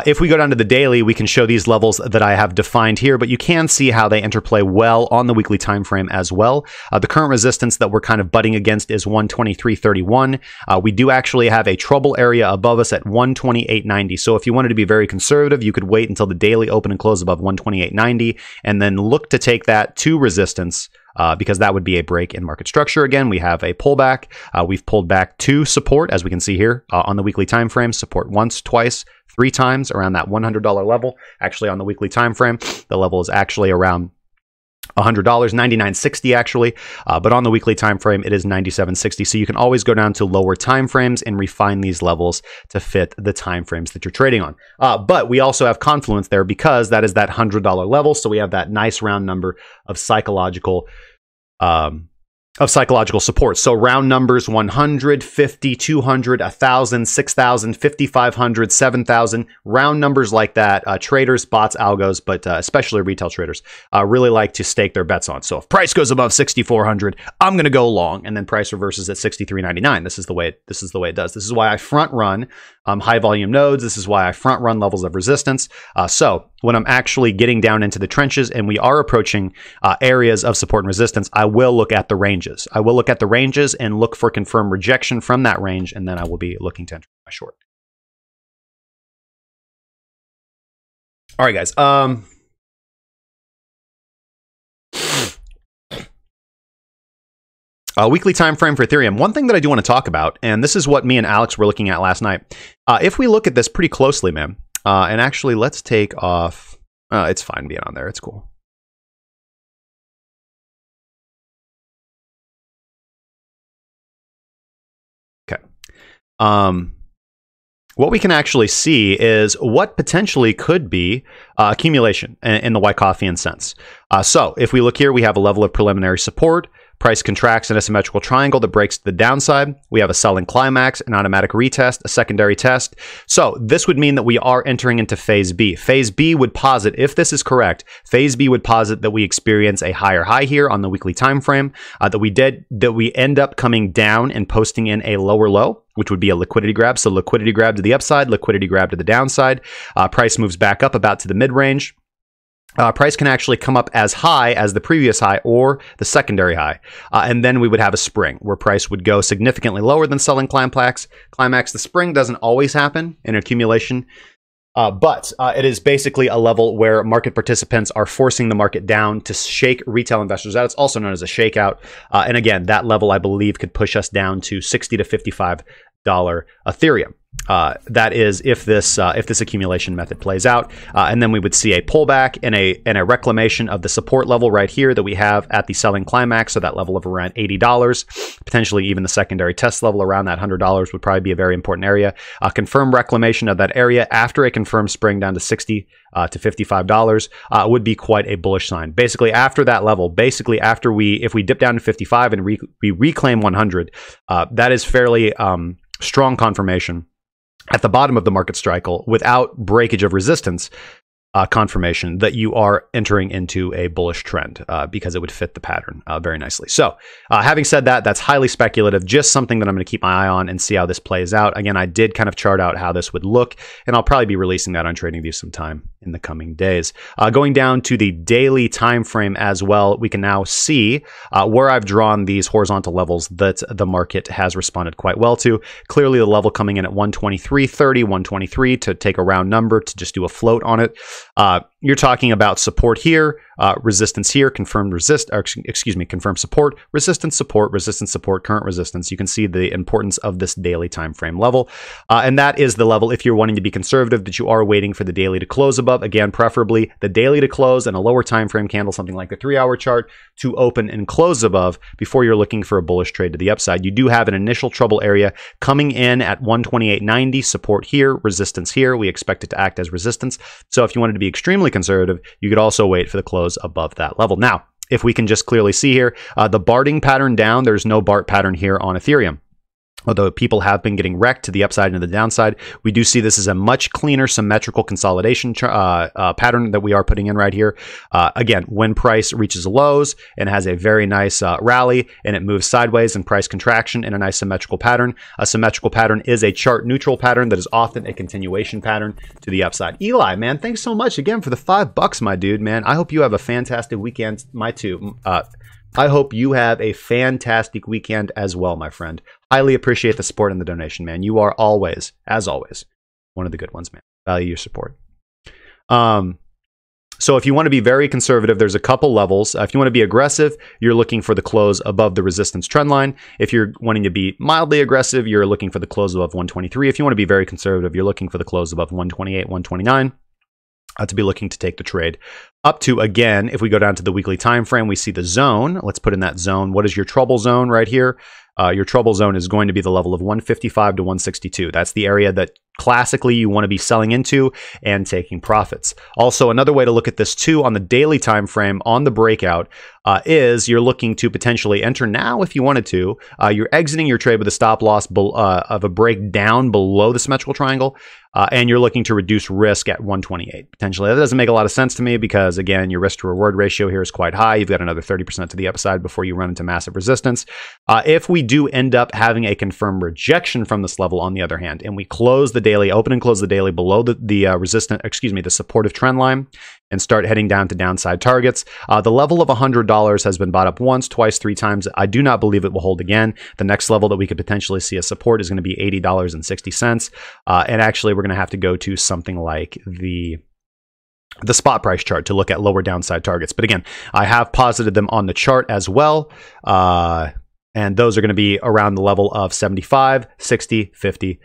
if we go down to the daily, we can show these levels that I have defined here, but you can see how they interplay well on the weekly time frame as well. The current resistance that we're kind of butting against is 123.31. We do actually have a trouble area above us at 128.90. So if you wanted to be very conservative, you could wait until the daily open and close above 128.90 and then look to take that to resistance. Because that would be a break in market structure. Again, we have a pullback. We've pulled back to support, as we can see here on the weekly time frame. Support once, twice, 3 times around that $100 level. Actually, on the weekly time frame, the level is actually around $100, $99.60 actually, but on the weekly time frame it is $97.60. So you can always go down to lower time frames and refine these levels to fit the time frames that you're trading on. But we also have confluence there because that is that $100 level. So we have that nice round number of psychological support. So round numbers: 100, 50, 200, 1,000, 6,000, 5,500, 7,000. Round numbers like that, traders, bots, algos, but especially retail traders really like to stake their bets on. So if price goes above 6,400, I'm going to go long, and then price reverses at 63.99. This is the way it does. This is why I front run high volume nodes. This is why I front run levels of resistance. So when I'm actually getting down into the trenches and we are approaching areas of support and resistance, I will look at the ranges. I will look at the ranges and look for confirmed rejection from that range, and then I will be looking to enter my short. All right, guys. Weekly time frame for Ethereum. One thing that I do want to talk about, and this is what me and Alex were looking at last night. If we look at this pretty closely, man, and actually let's take off. It's fine being on there. It's cool. Okay. What we can actually see is what potentially could be accumulation in the Wyckofian sense. So if we look here, we have a level of preliminary support. Price contracts in a symmetrical triangle that breaks to the downside. We have a selling climax, an automatic retest, a secondary test. So this would mean that we are entering into phase B. Phase B would posit, if this is correct, phase B would posit that we experience a higher high here on the weekly time frame, that we end up coming down and posting in a lower low, which would be a liquidity grab. So liquidity grab to the upside, liquidity grab to the downside. Price moves back up about to the mid-range. Price can actually come up as high as the previous high or the secondary high. And then we would have a spring where price would go significantly lower than selling climax. The spring doesn't always happen in accumulation, but it is basically a level where market participants are forcing the market down to shake retail investors out. It's also known as a shakeout. And again, that level, I believe, could push us down to $60 to $55 Ethereum. That is if this accumulation method plays out, and then we would see a pullback and a reclamation of the support level right here that we have at the selling climax. So that level of around $80, potentially even the secondary test level around that $100 would probably be a very important area. Confirmed reclamation of that area after a confirmed spring down to $60 to $55 would be quite a bullish sign. Basically, after that level, if we dip down to 55 and we reclaim 100, that is fairly strong confirmation at the bottom of the market cycle without breakage of resistance confirmation that you are entering into a bullish trend because it would fit the pattern very nicely. So having said that, that's highly speculative, just something that I'm going to keep my eye on and see how this plays out. Again, I did kind of chart out how this would look, and I'll probably be releasing that on TradingView sometime in the coming days. Going down to the daily time frame as well, we can now see where I've drawn these horizontal levels that the market has responded quite well to. Clearly the level coming in at 123.30, 123 to take a round number to just do a float on it. You're talking about support here, resistance here, confirmed confirmed support, resistance, support, current resistance. You can see the importance of this daily time frame level. And that is the level, if you're wanting to be conservative, that you are waiting for the daily to close above. Again, preferably the daily to close and a lower time frame candle, something like the 3-hour chart, to open and close above before you're looking for a bullish trade to the upside. You do have an initial trouble area coming in at 128.90, support here, resistance here. We expect it to act as resistance. So if you wanted to be extremely conservative, you could also wait for the close above that level. Now, if we can just clearly see here, the Barting pattern down, there's no BART pattern here on Ethereum. Although people have been getting wrecked to the upside and the downside, we do see this as a much cleaner symmetrical consolidation pattern that we are putting in right here. Again, when price reaches lows and has a very nice rally and it moves sideways and price contraction in a nice symmetrical pattern. A symmetrical pattern is a chart neutral pattern that is often a continuation pattern to the upside. Eli, man, thanks so much again for the $5, my dude, man. I hope you have a fantastic weekend. I hope you have a fantastic weekend as well, my friend. Highly appreciate the support and the donation, man. You are always, as always, one of the good ones, man. Value your support. So if you want to be very conservative, there's a couple levels. If you want to be aggressive, you're looking for the close above the resistance trend line. If you're wanting to be mildly aggressive, you're looking for the close above 123. If you want to be very conservative, you're looking for the close above 128, 129. To be looking to take the trade up to. Again, if we go down to the weekly time frame, we see the zone. Let's put in that zone. What is your trouble zone right here? Your trouble zone is going to be the level of 155 to 162. That's the area that classically you want to be selling into and taking profits. Also, another way to look at this too on the daily time frame on the breakout is you're looking to potentially enter now if you wanted to. You're exiting your trade with a stop loss of a break down below the symmetrical triangle, and you're looking to reduce risk at 128 potentially. That doesn't make a lot of sense to me because, again, your risk to reward ratio here is quite high. You've got another 30% to the upside before you run into massive resistance. If we do end up having a confirmed rejection from this level, on the other hand, and we close the daily, open and close the daily below the supportive trend line, and start heading down to downside targets. The level of $100 has been bought up once, twice, 3 times. I do not believe it will hold again. The next level that we could potentially see as support is going to be $80.60. And actually, we're going to have to go to something like the spot price chart to look at lower downside targets. But again, I have posited them on the chart as well. And those are going to be around the level of 75, 60, 50,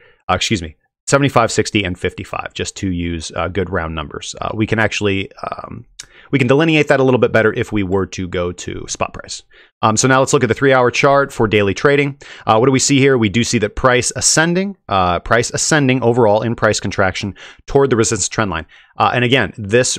75, 60, and 55, just to use good round numbers. We can actually, we can delineate that a little bit better if we were to go to spot price. So now let's look at the 3-hour chart for daily trading. What do we see here? We do see that price ascending overall in price contraction toward the resistance trend line. And again, this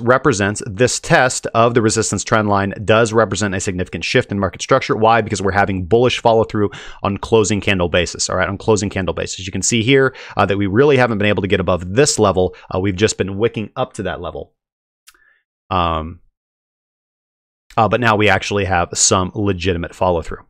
test of the resistance trend line does represent a significant shift in market structure. Why? Because we're having bullish follow through on closing candle basis. All right, on closing candle basis. You can see here that we really haven't been able to get above this level. We've just been wicking up to that level. But now we actually have some legitimate follow through.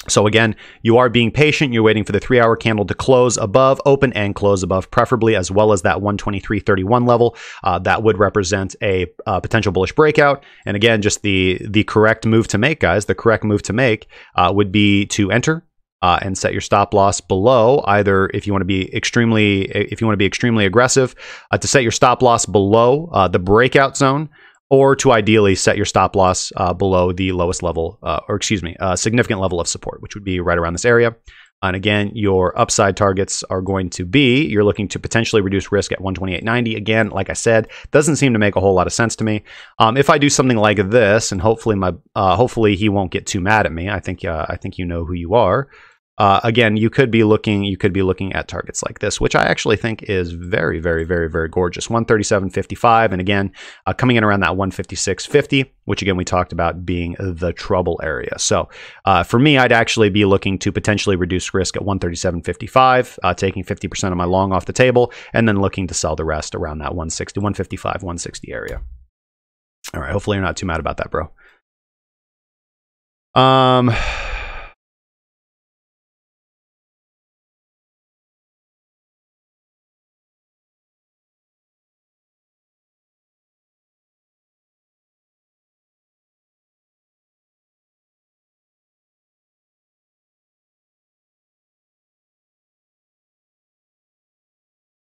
So again, you are being patient. You're waiting for the 3-hour candle to close above, open and close above, preferably, as well as that 123.31 level. That would represent a potential bullish breakout. And again, just the correct move to make, guys. The correct move to make would be to enter and set your stop loss below. Either if you want to be extremely aggressive, to set your stop loss below the breakout zone, or to ideally set your stop loss below the lowest level, significant level of support, which would be right around this area. And again, your upside targets are going to be, you're looking to potentially reduce risk at 128.90. Again, like I said, doesn't seem to make a whole lot of sense to me. If I do something like this, and hopefully he won't get too mad at me. I think you know who you are. Again, you could be looking at targets like this, which I actually think is very, very, very, very gorgeous. 137.55, and again, coming in around that 156.50, which again we talked about being the trouble area. So for me, I'd actually be looking to potentially reduce risk at 137.55, taking 50% of my long off the table, and then looking to sell the rest around that 160, 155, 160 area. All right, hopefully you're not too mad about that, bro.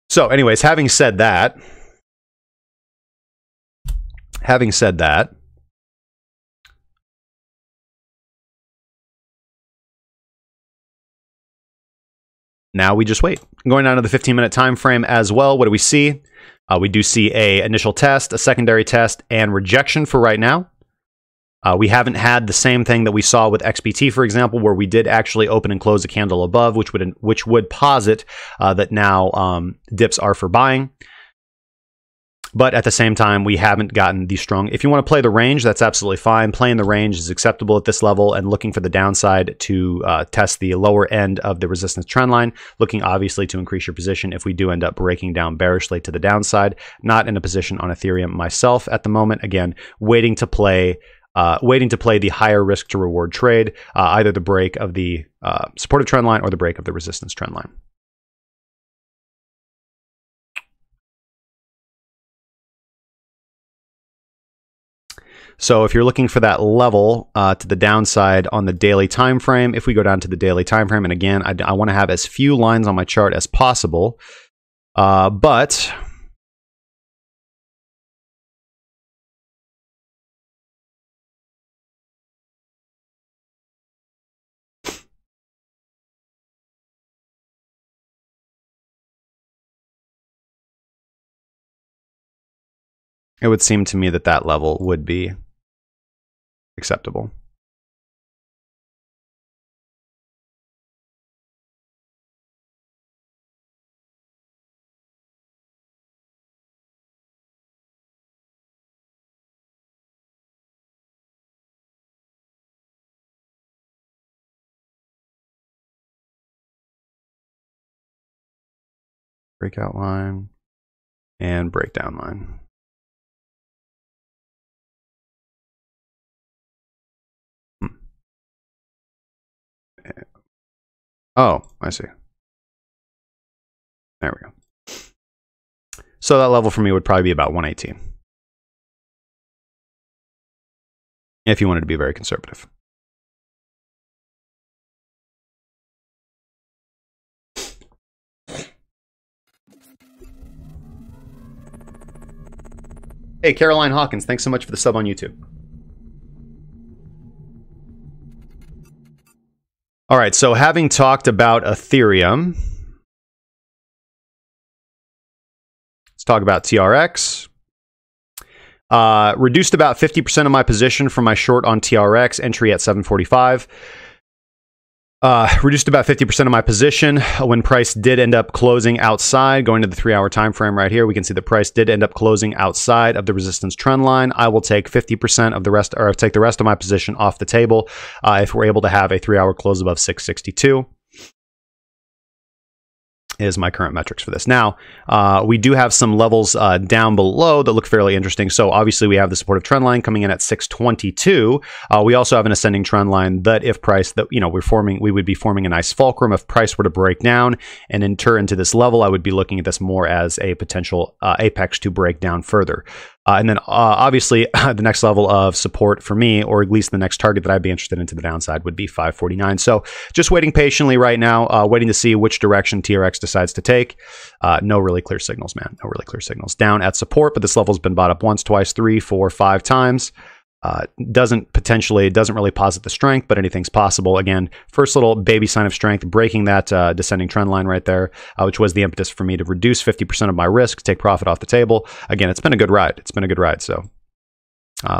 So anyways, having said that, Having said that, now we just wait. Going down to the 15-minute time frame as well, what do we see? We do see a initial test, a secondary test, and rejection for right now. We haven't had the same thing that we saw with XBT, for example, where we did actually open and close a candle above, which would posit that now dips are for buying. But at the same time, we haven't gotten the strong. If you want to play the range, that's absolutely fine. Playing the range is acceptable at this level, and looking for the downside to test the lower end of the resistance trend line, looking obviously to increase your position if we do end up breaking down bearishly to the downside. Not in a position on Ethereum myself at the moment. Again, waiting to play the higher risk to reward trade, either the break of the supportive trend line or the break of the resistance trend line. So if you're looking for that level to the downside on the daily time frame, if we go down to the daily time frame, and again, I want to have as few lines on my chart as possible, but it would seem to me that that level would be acceptable. Breakout line and breakdown line. Oh, I see. There we go. So that level for me would probably be about 118. If you wanted to be very conservative. Hey, Caroline Hawkins, thanks so much for the sub on YouTube. All right, so having talked about Ethereum, let's talk about TRX. Reduced about 50% of my position from my short on TRX, entry at 745. Reduced about 50% of my position when price did end up closing outside. Going to the 3-hour time frame right here, we can see the price did end up closing outside of the resistance trend line. I will take 50% of the rest, or take the rest of my position off the table if we're able to have a 3-hour close above 662. Is my current metrics for this. Now, we do have some levels down below that look fairly interesting. So obviously we have the supportive trend line coming in at 622. We also have an ascending trend line that if price that, you know, we would be forming a nice fulcrum. If price were to break down and enter into this level, I would be looking at this more as a potential apex to break down further. And then obviously the next level of support for me, or at least the next target that I'd be interested in to the downside, would be 549. So just waiting patiently right now, waiting to see which direction TRX decides to take. No really clear signals, man. No really clear signals. Down at support, but this level's been bought up once, twice, 3, 4, 5 times. Doesn't really posit the strength, but anything's possible. Again, first little baby sign of strength, breaking that descending trend line right there, which was the impetus for me to reduce 50% of my risk, take profit off the table. Again, it's been a good ride. It's been a good ride. So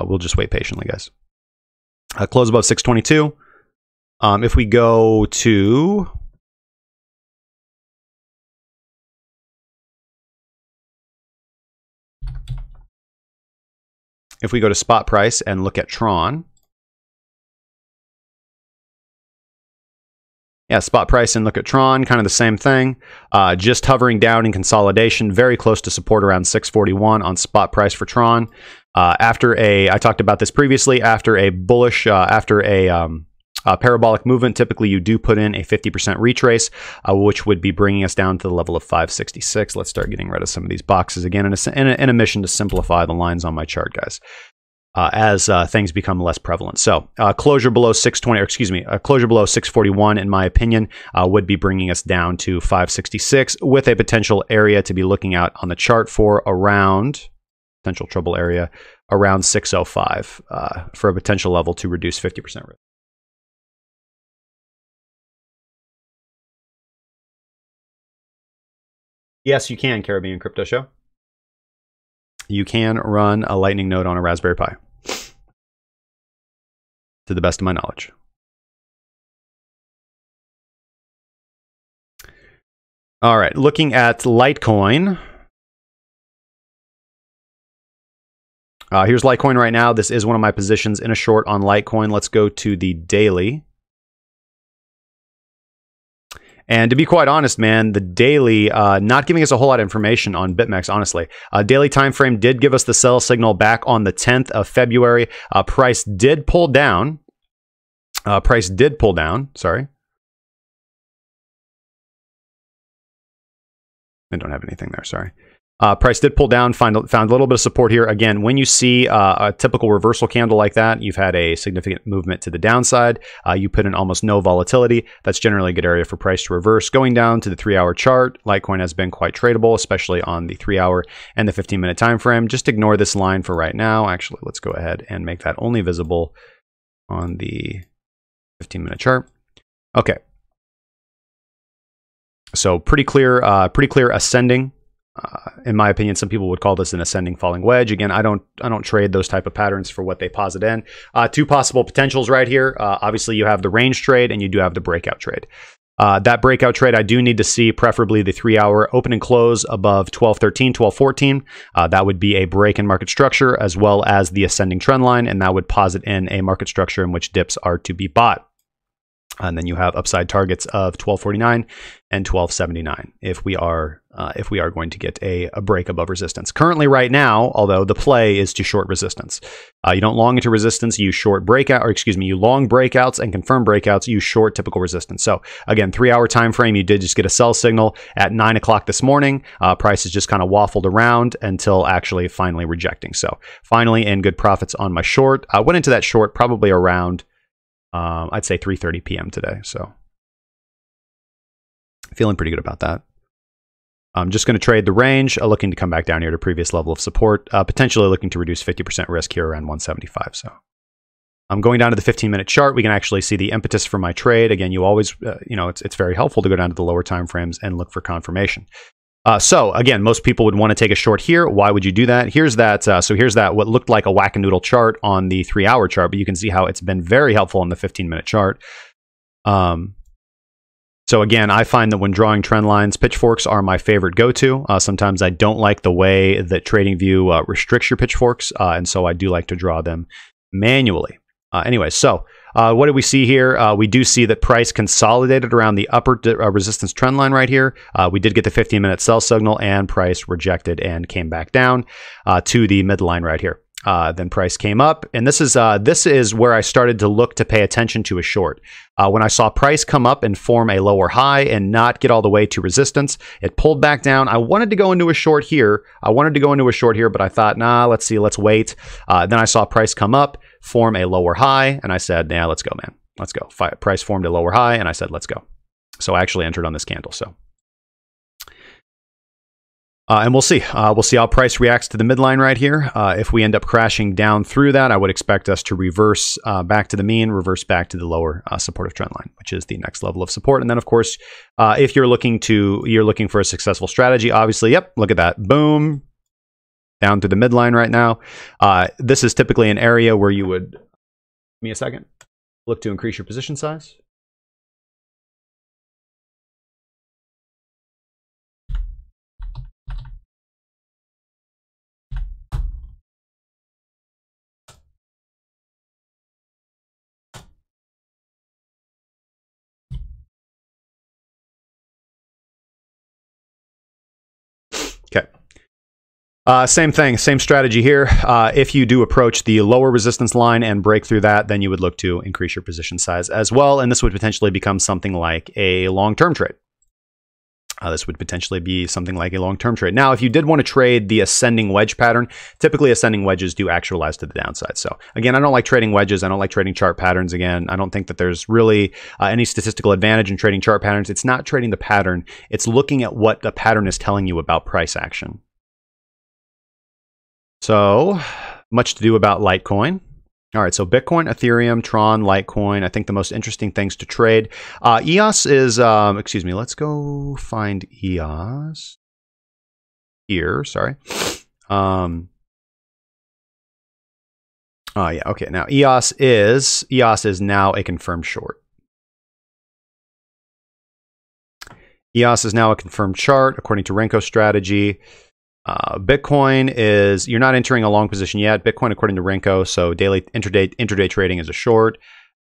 we'll just wait patiently, guys. Close above 622. If we go to spot price and look at Tron. Yeah, spot price and look at Tron, kind of the same thing. Just hovering down in consolidation, very close to support around 641 on spot price for Tron. I talked about this previously, after a bullish, parabolic movement, typically you do put in a 50% retrace, which would be bringing us down to the level of 566. Let's start getting rid of some of these boxes again in a mission to simplify the lines on my chart, guys, as things become less prevalent. So closure below 620, or excuse me, closure below 641, in my opinion, would be bringing us down to 566 with a potential area to be looking out on the chart for around potential trouble area around 605 for a potential level to reduce 50% risk. Yes, you can, Caribbean Crypto Show. You can run a Lightning node on a Raspberry Pi, to the best of my knowledge. All right, looking at Litecoin. Here's Litecoin right now. This is one of my positions in a short on Litecoin. Let's go to the daily. And to be quite honest, man, the daily, not giving us a whole lot of information on BitMEX, honestly. Daily time frame did give us the sell signal back on the 10th of February. Price did pull down. Sorry. I don't have anything there, sorry. Price did pull down, found a little bit of support here. Again, when you see a typical reversal candle like that, you've had a significant movement to the downside. You put in almost no volatility. That's generally a good area for price to reverse. Going down to the 3-hour chart, Litecoin has been quite tradable, especially on the 3-hour and the 15-minute time frame. Just ignore this line for right now. Actually, let's go ahead and make that only visible on the 15-minute chart. Okay. So pretty clear ascending. In my opinion, some people would call this an ascending falling wedge. Again, I don't trade those type of patterns for what they posit in. Two possible potentials right here. Obviously, you have the range trade and you do have the breakout trade. That breakout trade, I do need to see preferably the 3-hour open and close above 1213, 1214. That would be a break in market structure as well as the ascending trend line, and that would posit in a market structure in which dips are to be bought. And then you have upside targets of 1249 and 1279 if we are going to get a break above resistance. Currently, right now, although the play is to short resistance, you don't long into resistance. You short breakout, or excuse me, you long breakouts and confirm breakouts. You short typical resistance. So again, 3-hour time frame, you did just get a sell signal at 9 o'clock this morning. Price has just kind of waffled around until actually finally rejecting. So finally, in good profits on my short. I went into that short probably around I'd say 3:30 p.m. today. So feeling pretty good about that. I'm just going to trade the range, looking to come back down here to previous level of support, potentially looking to reduce 50% risk here around 175. So I'm going down to the 15-minute chart. We can actually see the impetus for my trade. Again, you always, it's very helpful to go down to the lower time frames and look for confirmation. So again, most people would want to take a short here. Why would you do that? Here's that. So here's that, what looked like a whack-a-noodle chart on the 3-hour chart, but you can see how it's been very helpful on the 15-minute chart. So again, I find that when drawing trend lines, pitchforks are my favorite go-to. Sometimes I don't like the way that TradingView restricts your pitchforks, and so I do like to draw them manually. Anyway, so what do we see here? We do see that price consolidated around the upper resistance trend line right here. We did get the 15-minute sell signal, and price rejected and came back down to the midline right here. Then price came up, and this is where I started to look to pay attention to a short. When I saw price come up and form a lower high and not get all the way to resistance, it pulled back down. I wanted to go into a short here. But I thought, nah, let's see, let's wait. Then I saw price come up, form a lower high, and I said, yeah, let's go, man. Let's go. Price formed a lower high, and I said, let's go. So I actually entered on this candle. So. And we'll see. We'll see how price reacts to the midline right here. If we end up crashing down through that, I would expect us to reverse back to the mean, reverse back to the lower supportive trend line, which is the next level of support. And then, of course, if you're looking for a successful strategy, obviously, yep, look at that, boom, down to the midline right now. This is typically an area where you would, give me a second, look to increase your position size. Okay. Same thing, same strategy here. If you do approach the lower resistance line and break through that, then you would look to increase your position size as well. And this would potentially become something like a long-term trade. This would potentially be something like a long-term trade. Now, if you did want to trade the ascending wedge pattern, typically ascending wedges do actualize to the downside. So again, I don't like trading wedges. I don't like trading chart patterns. Again, I don't think that there's really any statistical advantage in trading chart patterns. It's not trading the pattern. It's looking at what the pattern is telling you about price action. So much to do about Litecoin. All right, so Bitcoin, Ethereum, Tron, Litecoin. I think the most interesting things to trade. EOS is, excuse me, let's go find EOS here. Sorry. Oh yeah, okay. Now EOS is now a confirmed short. EOS is now a confirmed chart according to Renko strategy. Bitcoin is, you're not entering a long position yet. Bitcoin, according to Renko, so daily intraday trading is a short.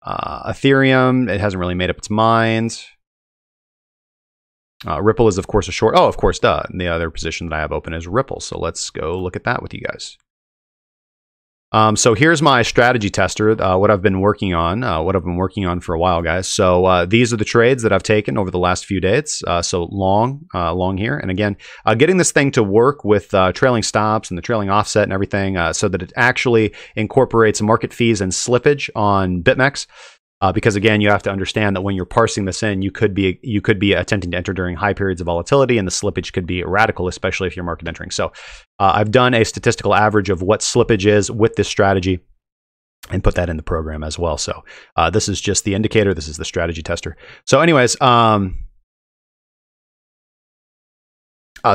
Ethereum, it hasn't really made up its mind. Ripple is, of course, a short. Oh, of course, duh. And the other position that I have open is Ripple. So let's go look at that with you guys. So here's my strategy tester, what I've been working on, for a while, guys. So these are the trades that I've taken over the last few days. So long here. And again, getting this thing to work with trailing stops and the trailing offset and everything so that it actually incorporates market fees and slippage on BitMEX. Because again, you have to understand that when you're parsing this in, you could be attempting to enter during high periods of volatility, and the slippage could be radical, especially if you're market entering. So I've done a statistical average of what slippage is with this strategy and put that in the program as well. So this is just the indicator. This is the strategy tester. So anyways,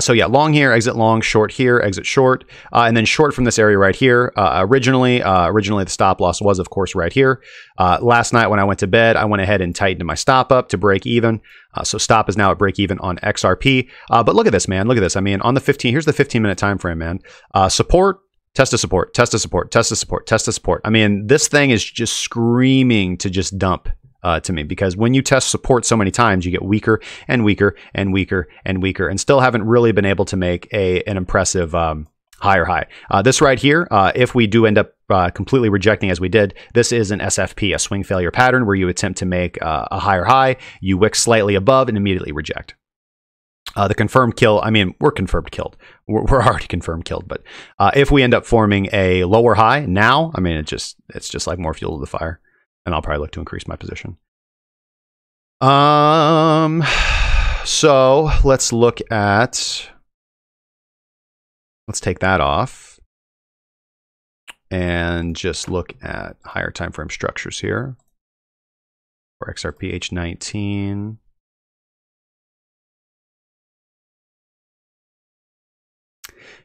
so yeah, long here, exit long, short here, exit short, and then short from this area right here. Originally the stop loss was, of course, right here. Last night when I went to bed, I went ahead and tightened my stop up to break even. So stop is now at break even on XRP. But look at this, man. Look at this. I mean, on the 15, here's the 15-minute time frame, man. Support, test a support, test a support, test a support, test a support. I mean, this thing is just screaming to just dump. To me, because when you test support so many times, you get weaker and weaker and weaker and weaker, and still haven't really been able to make an impressive higher high. This right here, if we do end up completely rejecting as we did, this is an SFP, a swing failure pattern, where you attempt to make a higher high, you wick slightly above, and immediately reject. The confirmed kill, I mean, we're confirmed killed. We're already confirmed killed, but if we end up forming a lower high now, I mean, it's just like more fuel to the fire. And I'll probably look to increase my position. So let's look at, let's take that off and just look at higher time frame structures here for XRP H19.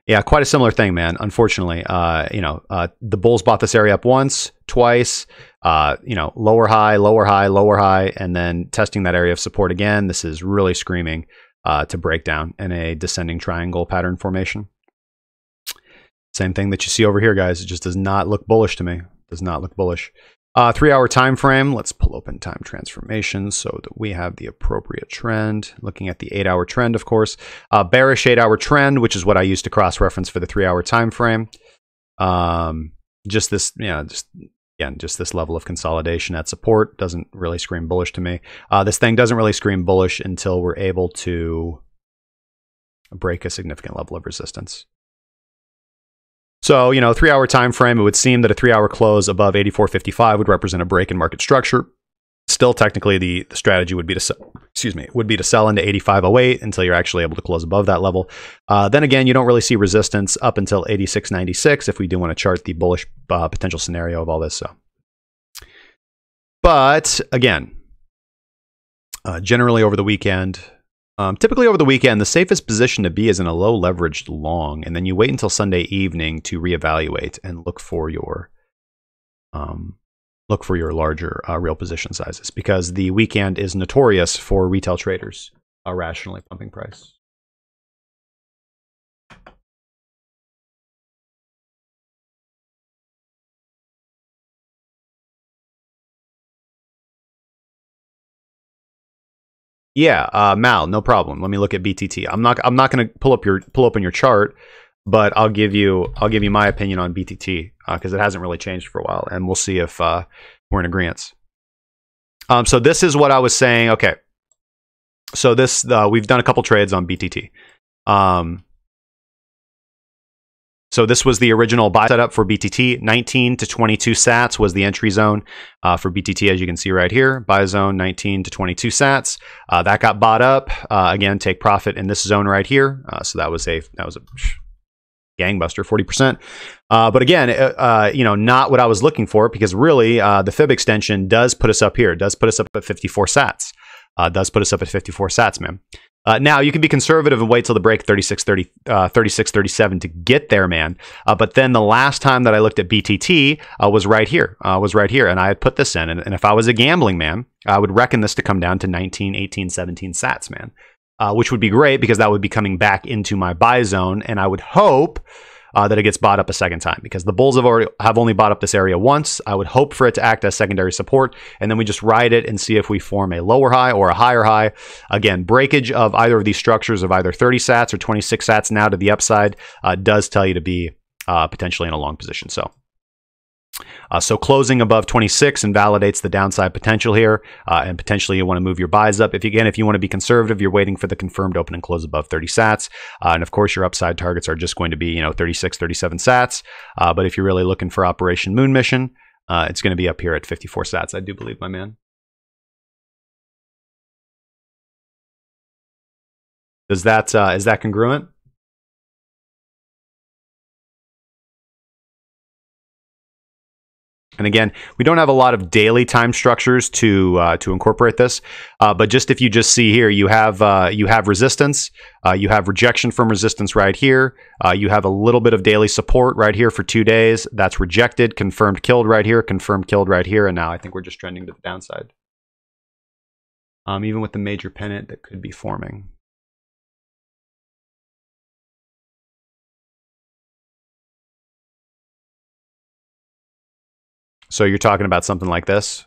Yeah, quite a similar thing, man. Unfortunately, the bulls bought this area up once, twice, lower high, lower high, lower high, and then testing that area of support again. This is really screaming to break down in a descending triangle pattern formation. Same thing that you see over here, guys. It just does not look bullish to me. Does not look bullish. 3-hour time frame. Let's pull open time transformations so that we have the appropriate trend. Looking at the 8-hour trend, of course. Bearish 8-hour trend, which is what I use to cross-reference for the 3-hour time frame. Just this, just this level of consolidation at support doesn't really scream bullish to me. This thing doesn't really scream bullish until we're able to break a significant level of resistance. So, 3-hour time frame, it would seem that a 3-hour close above 84.55 would represent a break in market structure. Still, technically, the strategy would be to sell, would be to sell into 85.08 until you're actually able to close above that level. Then again, you don't really see resistance up until 86.96 if we do want to chart the bullish potential scenario of all this. So, but again, generally over the weekend. Typically over the weekend, the safest position to be is in a low leveraged long, and then you wait until Sunday evening to reevaluate and look for your larger real position sizes, because the weekend is notorious for retail traders irrationally pumping price. Yeah, Mal, no problem. Let me look at BTT. I'm not going to pull open your chart, but I'll give you my opinion on BTT because it hasn't really changed for a while, and we'll see if we're in agreement. So this is what I was saying. Okay, so this we've done a couple trades on BTT. So this was the original buy setup for BTT. 19 to 22 sats was the entry zone for BTT, as you can see right here. Buy zone 19 to 22 sats. That got bought up. Again, take profit in this zone right here. So that was a gangbuster, 40%. But again, you know, not what I was looking for, because really the fib extension does put us up here. It does put us up at 54 sats. Does put us up at 54 sats, man. Now, you can be conservative and wait till the break 36.37 to get there, man. But then the last time that I looked at BTT was right here, and I had put this in. And if I was a gambling man, I would reckon this to come down to 19, 18, 17 sats, man. Which would be great, because that would be coming back into my buy zone, and I would hope that it gets bought up a second time, because the bulls have only bought up this area once. I would hope for it to act as secondary support, and then we just ride it and see if we form a lower high or a higher high. Again, breakage of either of these structures of either 30 sats or 26 sats now to the upside does tell you to be potentially in a long position. So closing above 26 invalidates the downside potential here, and potentially you want to move your buys up. If you want to be conservative, you're waiting for the confirmed open and close above 30 sats, and of course your upside targets are just going to be, you know, 36, 37 sats. But if you're really looking for Operation Moon Mission, it's going to be up here at 54 sats, I do believe, my man. Is that congruent? And again, we don't have a lot of daily time structures to incorporate this, but just if you just see here, you have resistance, you have rejection from resistance right here, you have a little bit of daily support right here for 2 days. That's rejected, confirmed killed right here, confirmed killed right here, and now I think we're just trending to the downside. Even with the major pennant that could be forming. So you're talking about something like this?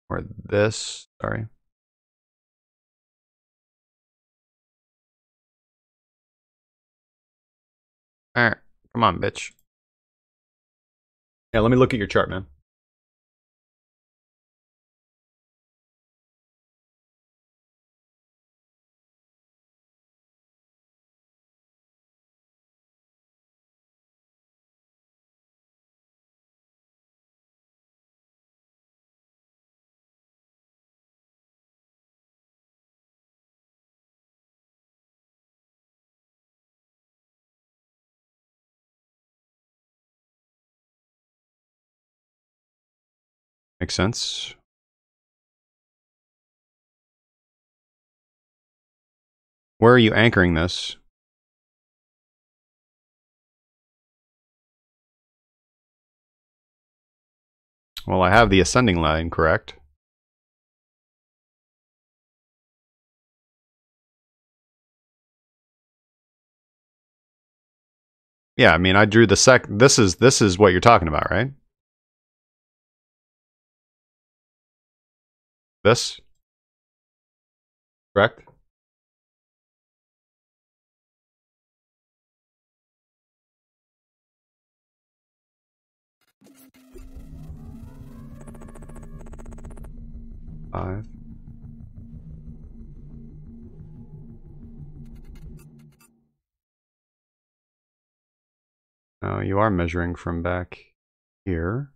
Or this, sorry. All right, come on, bitch. Yeah, let me look at your chart, man. Makes sense. Where are you anchoring this? Well, I have the ascending line, correct? Yeah, I mean, I drew the this is what you're talking about, right? This? Correct? Five. Oh, you are measuring from back here,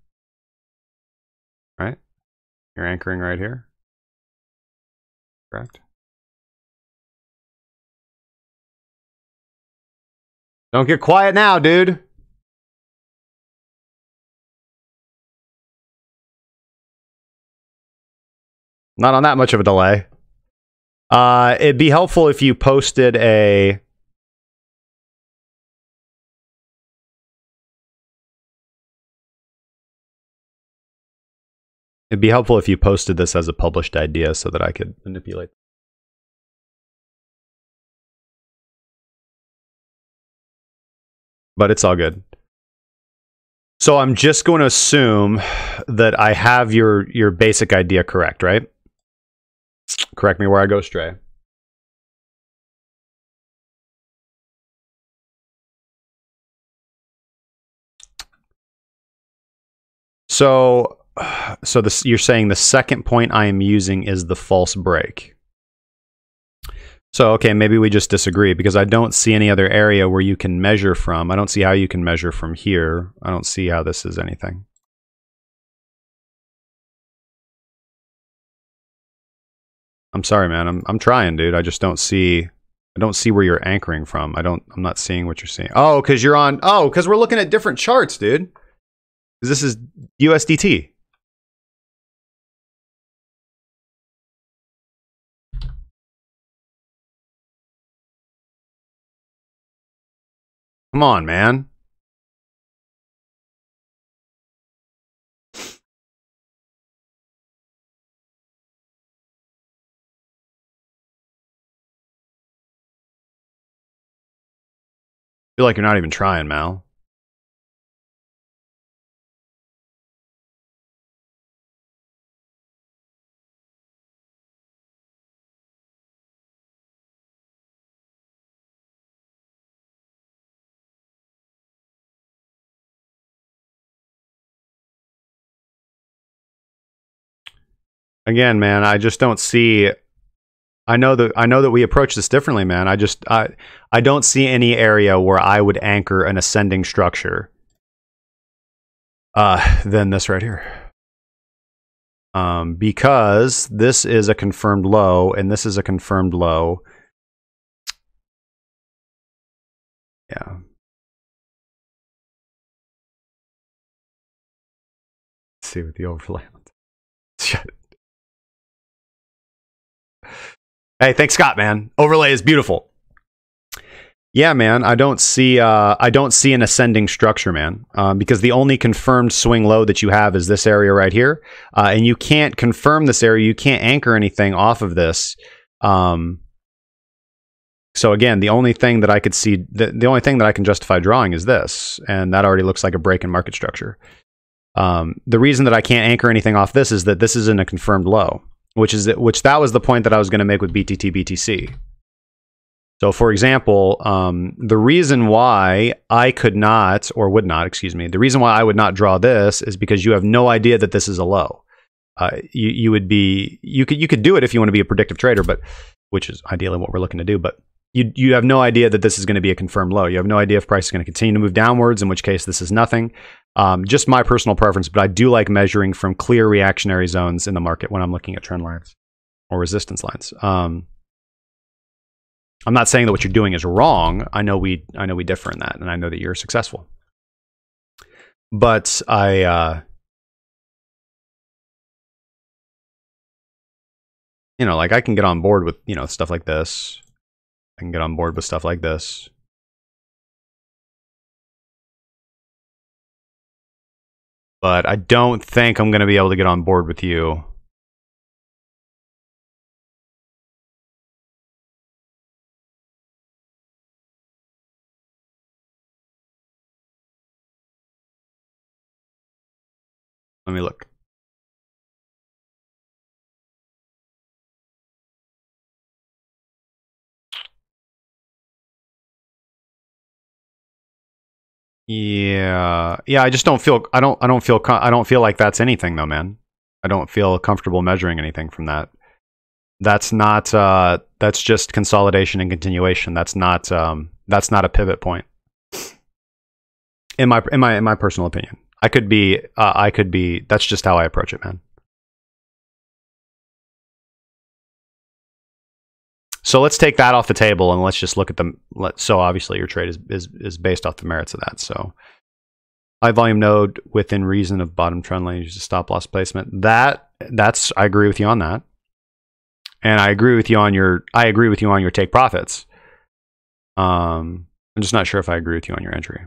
right? You're anchoring right here, correct? Don't get quiet now, dude. Not on that much of a delay. It'd be helpful if you posted a... It'd be helpful if you posted this as a published idea so that I could manipulate. But it's all good. So I'm just going to assume that I have your basic idea correct, right? Correct me where I go astray. So this, you're saying the second point I am using is the false break. So, okay, maybe we just disagree, because I don't see any other area where you can measure from. I don't see how you can measure from here. I don't see how this is anything. I'm sorry, man. I'm trying, dude. I just don't see. I don't see where you're anchoring from. I'm not seeing what you're seeing. Oh, because you're on. Oh, because we're looking at different charts, dude. Because this is USDT. Come on, man. I feel like you're not even trying, Mal. Again, man, I just don't see. I know that we approach this differently, man. I don't see any area where I would anchor an ascending structure than this right here. Because this is a confirmed low and this is a confirmed low. Yeah. Let's see what the overlay. Hey, thanks, Scott, man. Overlay is beautiful. Yeah, man. I don't see an ascending structure, man. Because the only confirmed swing low that you have is this area right here, and you can't confirm this area. You can't anchor anything off of this. So again, the only thing that I could see, the only thing that I can justify drawing is this, and that already looks like a break in market structure. The reason that I can't anchor anything off this is that this isn't a confirmed low, which that was the point that I was going to make with BTT BTC. So, for example, the reason why I could not, or would not, excuse me, the reason why I would not draw this is because you have no idea that this is a low. You could do it if you want to be a predictive trader, but which is ideally what we're looking to do, but you have no idea that this is going to be a confirmed low. You have no idea if price is going to continue to move downwards, in which case this is nothing. Just my personal preference, but I do like measuring from clear reactionary zones in the market when I'm looking at trend lines or resistance lines. I'm not saying that what you're doing is wrong. I know we differ in that, and I know that you're successful. But like I can get on board with, stuff like this. I can get on board with stuff like this. But I don't think I'm going to be able to get on board with you. Let me look. Yeah. I just don't feel. I don't feel like that's anything though, man. I don't feel comfortable measuring anything from that. That's not. That's just consolidation and continuation. That's not a pivot point. In my personal opinion, I could be. That's just how I approach it, man. So let's take that off the table and let's just look at them. So obviously your trade is based off the merits of that. So high volume node within reason of bottom trend line, use a stop loss placement. That's I agree with you on that, and I agree with you on your take profits. I'm just not sure if I agree with you on your entry.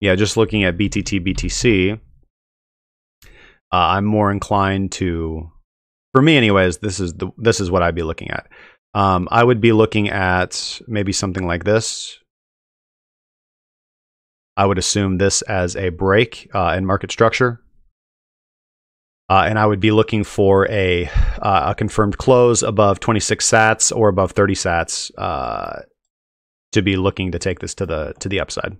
Yeah, just looking at BTT BTC, I'm more inclined to, for me anyways, this is what I'd be looking at. I would be looking at maybe something like this. I would assume this as a break in market structure. And I would be looking for a confirmed close above 26 sats or above 30 sats to be looking to take this to the upside.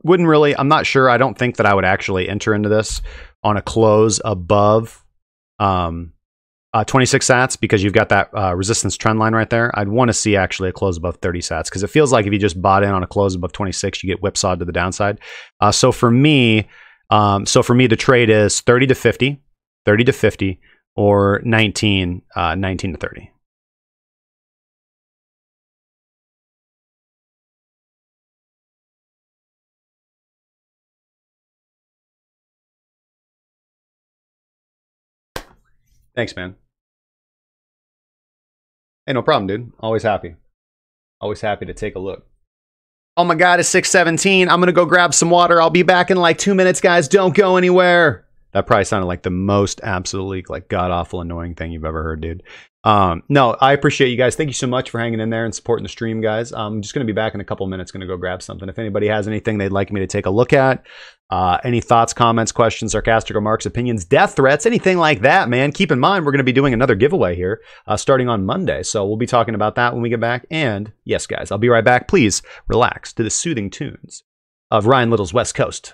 Wouldn't really, I'm not sure. I don't think that I would actually enter into this on a close above 26 sats, because you've got that resistance trend line right there. I'd want to see actually a close above 30 sats, because it feels like if you just bought in on a close above 26, you get whipsawed to the downside. So for me, the trade is 30 to 50, 30 to 50, or 19 to 30. Thanks, man. Hey, no problem, dude. Always happy. Always happy to take a look. Oh my God, it's 6:17. I'm going to go grab some water. I'll be back in like 2 minutes, guys. Don't go anywhere. That probably sounded like the most absolutely like god-awful annoying thing you've ever heard, dude. No, I appreciate you guys. Thank you so much for hanging in there and supporting the stream, guys. I'm just going to be back in a couple minutes. Going to go grab something. If anybody has anything they'd like me to take a look at, any thoughts, comments, questions, sarcastic remarks, opinions, death threats, anything like that, man, keep in mind we're going to be doing another giveaway here starting on Monday. So we'll be talking about that when we get back. And yes, guys, I'll be right back. Please relax to the soothing tunes of Ryan Little's West Coast.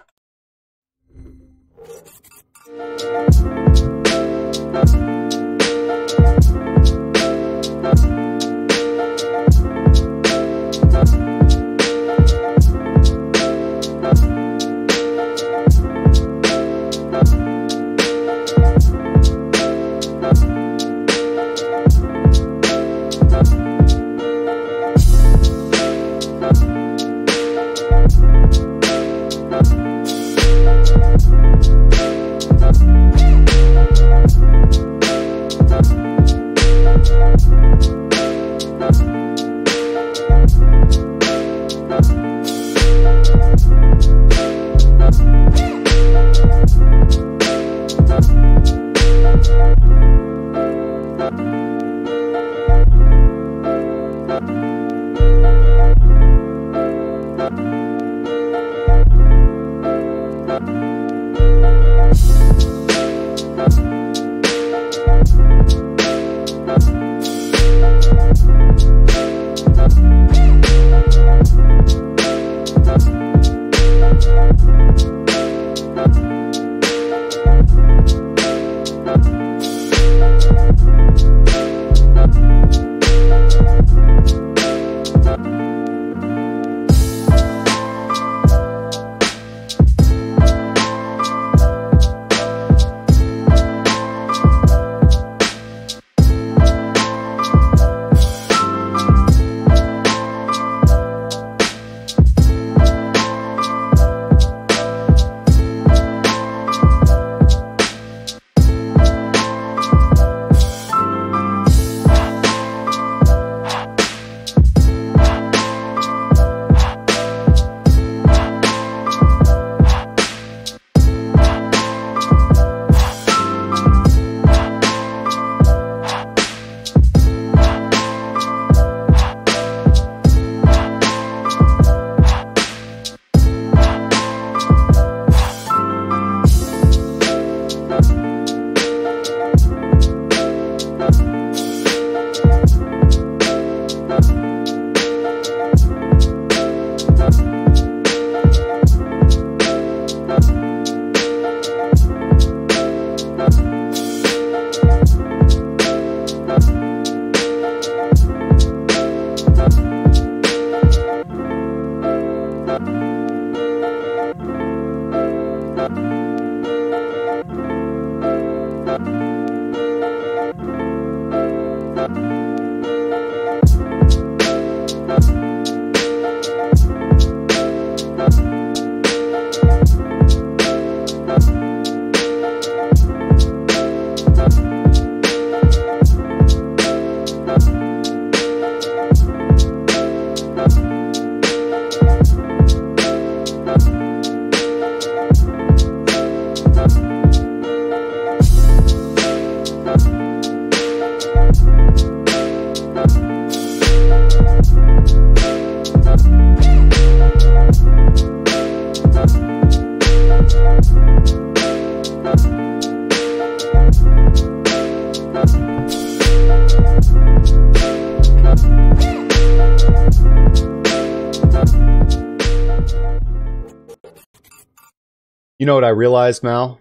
You know what I realized now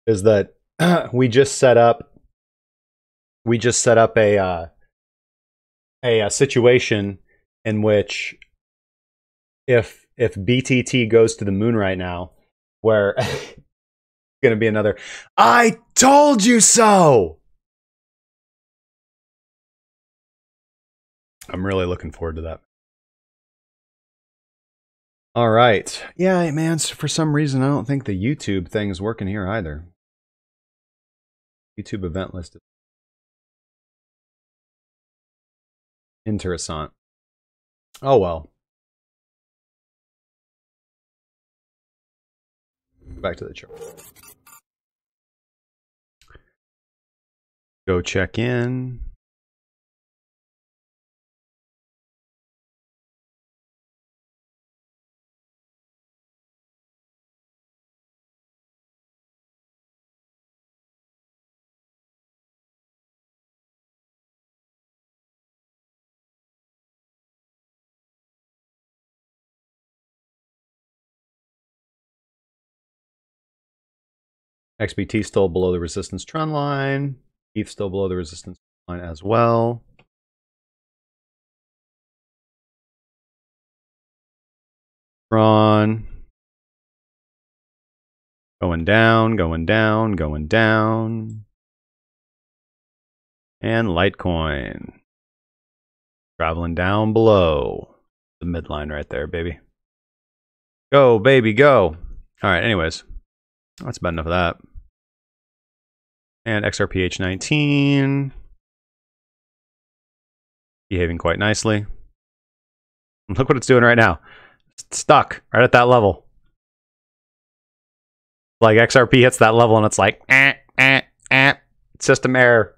is that we just set up we just set up a situation in which if BTT goes to the moon right now, where going to be another, I told you so. I'm really looking forward to that. All right. Yeah, man, for some reason, I don't think the YouTube thing is working here either. YouTube event list. Interessant. Oh, well. Back to the chart. Go check in. XBT still below the resistance trend line. ETH still below the resistance line as well. Tron. Going down, going down, going down. And Litecoin. Traveling down below the midline right there, baby. Go, baby, go. All right, anyways. That's about enough of that. And XRPH19. Behaving quite nicely. Look what it's doing right now. It's stuck right at that level. Like XRP hits that level and it's like, system error.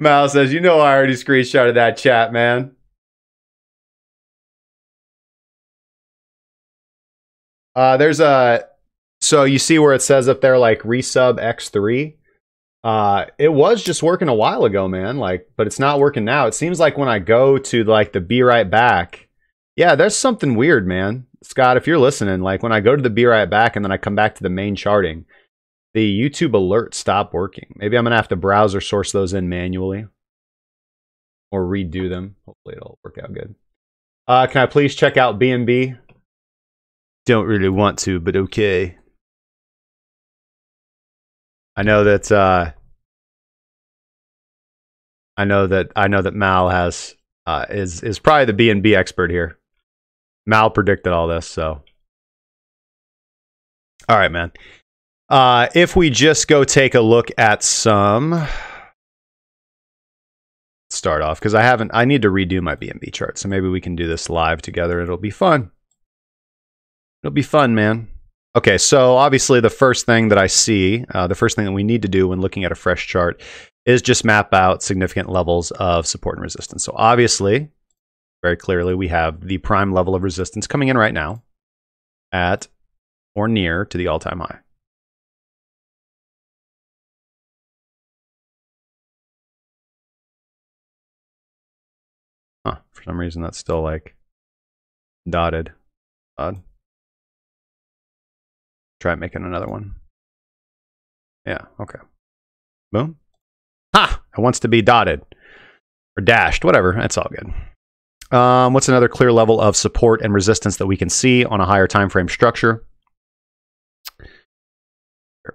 Mal says, you know I already screenshotted that chat, man. There's a... So you see where it says up there, like, resub X3? It was just working a while ago, man. Like, but it's not working now. It seems like when I go to, like, the Be Right Back... Yeah, there's something weird, man. Scott, if you're listening, like, when I go to the Be Right Back and then I come back to the main charting... The YouTube alerts stop working. Maybe I'm going to have to browser source those in manually. Or redo them. Hopefully it'll work out good. Can I please check out BNB? Don't really want to, but okay. I know that Mal has is probably the BNB expert here. Mal predicted all this, so. All right, man. If we just go take a look at some, start off, because I need to redo my BNB chart, so maybe we can do this live together. It'll be fun. It'll be fun, man. Okay, so obviously the first thing that I see, the first thing that we need to do when looking at a fresh chart is just map out significant levels of support and resistance. So obviously, very clearly, we have the prime level of resistance coming in right now at or near to the all-time high. Huh, for some reason that's still like dotted. Odd. Try making another one. Yeah, okay. Boom. Ha! It wants to be dotted. Or dashed, whatever. That's all good. What's another clear level of support and resistance that we can see on a higher time frame structure?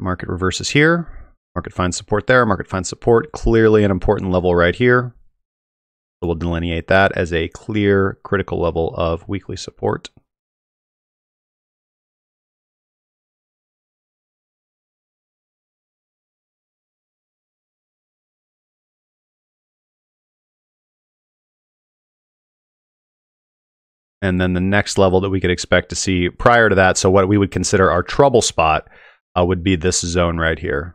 Market reverses here. Market finds support there. Market finds support. Clearly an important level right here. So we'll delineate that as a clear critical level of weekly support. And then the next level that we could expect to see prior to that, so what we would consider our trouble spot, would be this zone right here.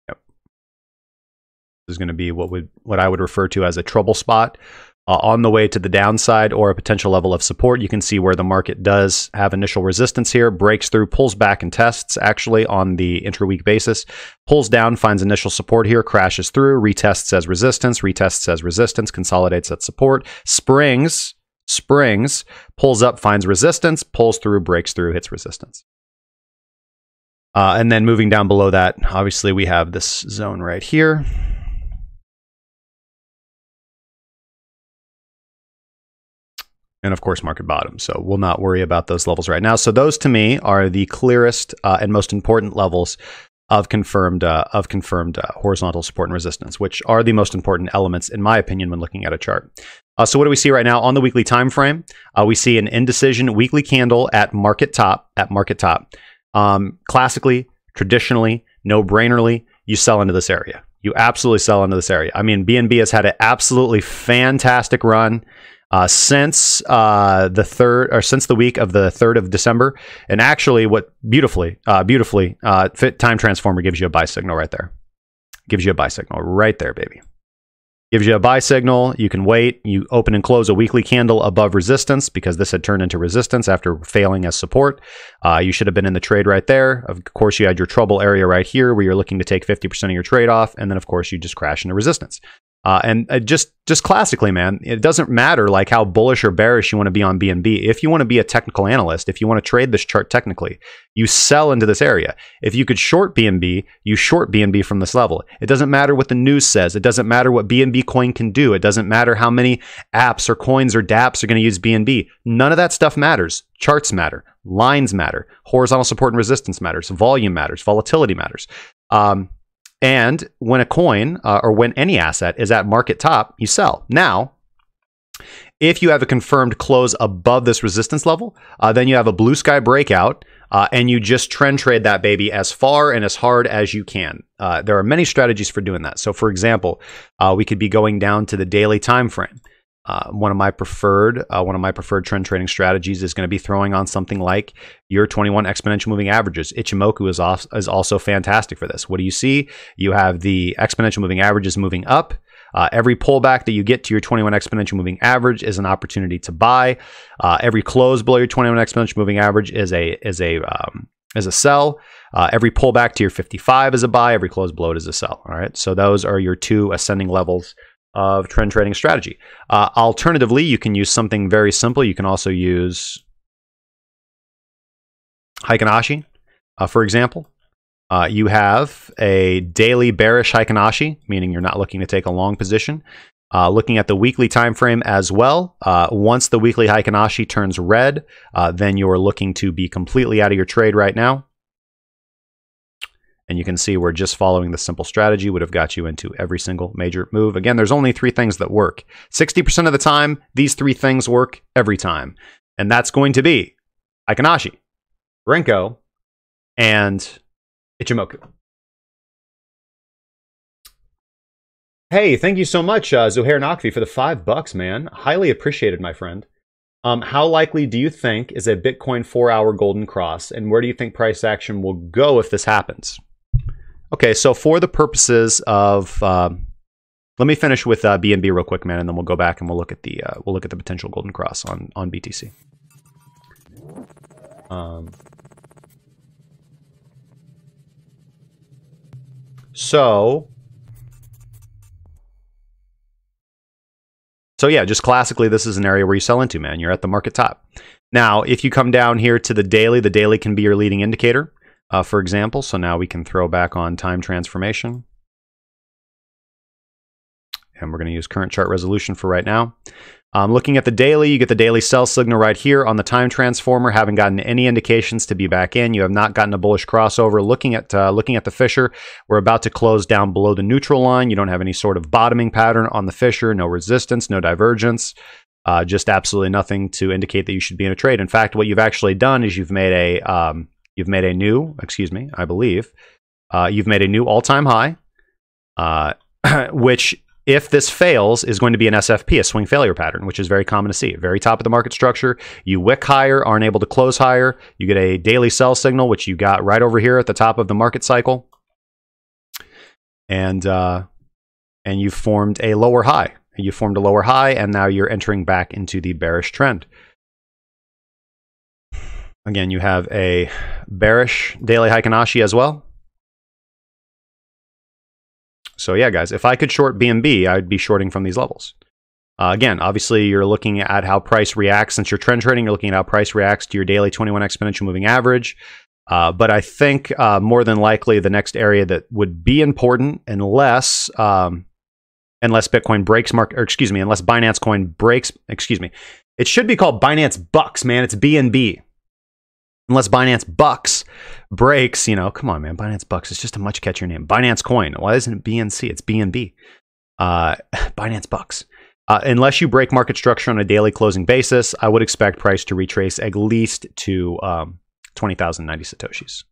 Yep. This is going to be what I would refer to as a trouble spot on the way to the downside or a potential level of support. You can see where the market does have initial resistance here, breaks through, pulls back and tests actually on the intra-week basis, pulls down, finds initial support here, crashes through, retests as resistance, consolidates at support, springs springs, pulls up, finds resistance, pulls through, breaks through, hits resistance. And then moving down below that, obviously we have this zone right here. And of course, market bottom. So we'll not worry about those levels right now. So those to me are the clearest and most important levels of confirmed horizontal support and resistance, which are the most important elements, in my opinion, when looking at a chart. So what do we see right now on the weekly time frame? We see an indecision weekly candle at market top. Classically, traditionally, no-brainerly, you sell into this area. You absolutely sell into this area. I mean, BNB has had an absolutely fantastic run since the week of the 3rd of December. And actually, what beautifully, Fit Time Transformer gives you a buy signal right there. Gives you a buy signal right there, baby. Gives you a buy signal. You can wait. You open and close a weekly candle above resistance because this had turned into resistance after failing as support. You should have been in the trade right there. Of course, you had your trouble area right here where you're looking to take 50% of your trade off. And then, of course, you just crash into resistance. And just classically, man, it doesn't matter like how bullish or bearish you want to be on BNB. If you want to be a technical analyst, if you want to trade this chart technically, you sell into this area. If you could short BNB, you short BNB from this level. It doesn't matter what the news says. It doesn't matter what BNB coin can do. It doesn't matter how many apps or coins or dApps are going to use BNB. None of that stuff matters. Charts matter. Lines matter. Horizontal support and resistance matters. Volume matters. Volatility matters. And when a coin or when any asset is at market top, you sell. Now, if you have a confirmed close above this resistance level, then you have a blue sky breakout and you just trend trade that baby as far and as hard as you can. There are many strategies for doing that. So for example, we could be going down to the daily time frame. One of my preferred trend trading strategies is going to be throwing on something like your 21 exponential moving averages. Ichimoku is also fantastic for this. What do you see? You have the exponential moving averages moving up. Every pullback that you get to your 21 exponential moving average is an opportunity to buy. Every close below your 21 exponential moving average is a sell. Every pullback to your 55 is a buy. Every close below it is a sell. All right. So those are your two ascending levels of trend trading strategy. Alternatively, you can use something very simple. You can also use Heikinashi, for example. You have a daily bearish Heikinashi, meaning you're not looking to take a long position. Looking at the weekly time frame as well, once the weekly Heikinashi turns red, then you're looking to be completely out of your trade right now. And you can see we're just following the simple strategy would have got you into every single major move. Again, there's only 3 things that work. 60% of the time, these 3 things work every time. And that's going to be Heikinashi, Renko, and Ichimoku. Hey, thank you so much, Zuhair Nakvi, for the $5, man. Highly appreciated, my friend. How likely do you think is a Bitcoin 4-hour golden cross? And where do you think price action will go if this happens? Okay, so for the purposes of, let me finish with BNB real quick, man, and then we'll go back and we'll look at the potential golden cross on BTC. So yeah, just classically, this is an area where you sell into, man. You're at the market top. Now, if you come down here to the daily can be your leading indicator, for example. So now we can throw back on time transformation. And we're going to use current chart resolution for right now. Looking at the daily, you get the daily sell signal right here on the time transformer. Haven't gotten any indications to be back in. You have not gotten a bullish crossover. Looking at the Fisher, we're about to close down below the neutral line. You don't have any sort of bottoming pattern on the Fisher. No resistance, no divergence. Just absolutely nothing to indicate that you should be in a trade. In fact, what you've actually done is you've made a new all-time high, which, if this fails, is going to be an SFP, a swing failure pattern, which is very common to see. Very top of the market structure. You wick higher, aren't able to close higher. You get a daily sell signal, which you got right over here at the top of the market cycle. And you've formed a lower high. You formed a lower high, and now you're entering back into the bearish trend. Again, you have a bearish daily Heikinashi as well. So yeah, guys, if I could short BNB, I'd be shorting from these levels. Again, obviously, you're looking at how price reacts. Since you're trend trading, you're looking at how price reacts to your daily 21 exponential moving average. But I think more than likely the next area that would be important, unless Bitcoin breaks unless Binance Coin breaks, it should be called Binance Bucks, man. It's BNB. Unless Binance Bucks breaks, come on, man. Binance Bucks is just a much catchier name. Binance Coin. Why isn't it BNC? It's BNB. Binance Bucks. Unless you break market structure on a daily closing basis, I would expect price to retrace at least to 20,090 Satoshis.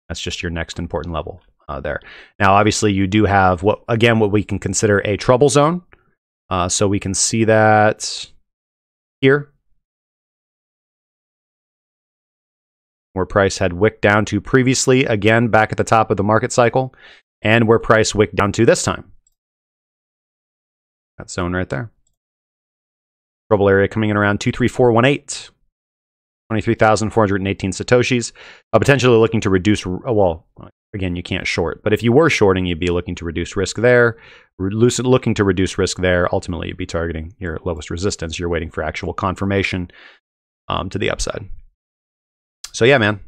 That's just your next important level there. Now, obviously, you do have what we can consider a trouble zone. So we can see that here, where price had wicked down to previously, again, back at the top of the market cycle, and where price wicked down to this time. That zone right there. Trouble area coming in around 23418. 23,418 Satoshis. Potentially looking to reduce, well, again, you can't short, but if you were shorting, you'd be looking to reduce risk there. Looking to reduce risk there. Ultimately, you'd be targeting your lowest resistance. You're waiting for actual confirmation to the upside. So yeah, man.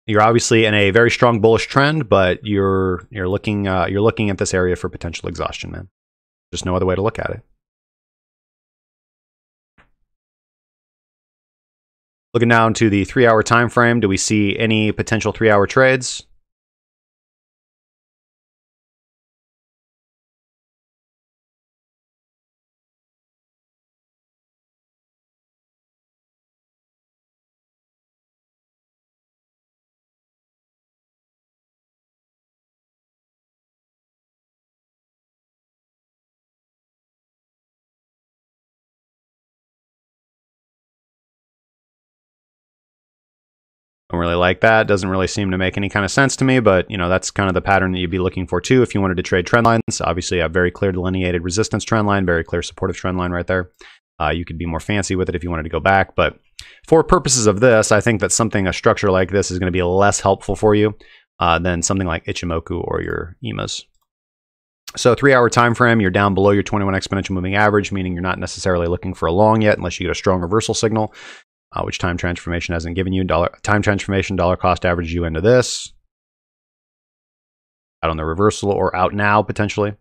You're obviously in a very strong bullish trend, but you're looking at this area for potential exhaustion, man. Just no other way to look at it. Looking down to the 3-hour time frame, do we see any potential 3-hour trades? Don't really like that. Doesn't really seem to make any kind of sense to me, but that's kind of the pattern that you'd be looking for too if you wanted to trade trend lines. Obviously, a very clear delineated resistance trend line, very clear supportive trend line right there. You could be more fancy with it if you wanted to go back, but for purposes of this, I think that a structure like this is going to be less helpful for you than something like Ichimoku or your EMAs. So 3-hour time frame, you're down below your 21 exponential moving average, meaning you're not necessarily looking for a long yet unless you get a strong reversal signal. Which time transformation hasn't given you. Time transformation, dollar cost average you into this. Out on the reversal or out now, potentially.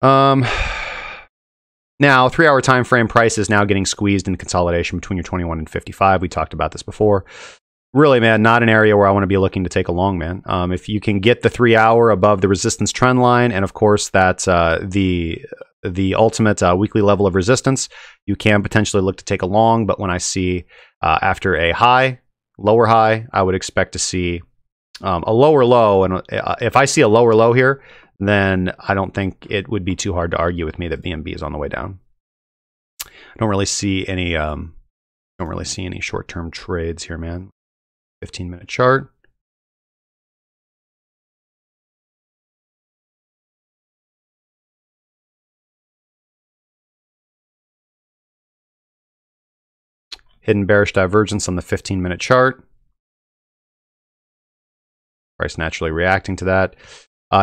Now, 3-hour time frame price is now getting squeezed in consolidation between your 21 and 55. We talked about this before. Really, man, not an area where I want to be looking to take a long, man. If you can get the 3-hour above the resistance trend line, and of course, that's the ultimate weekly level of resistance, you can potentially look to take a long. But when I see after a lower high, I would expect to see a lower low. And if I see a lower low here, then I don't think it would be too hard to argue with me that BNB is on the way down. I don't really see any short-term trades here, man. 15-minute chart. Hidden bearish divergence on the 15-minute chart. Price naturally reacting to that.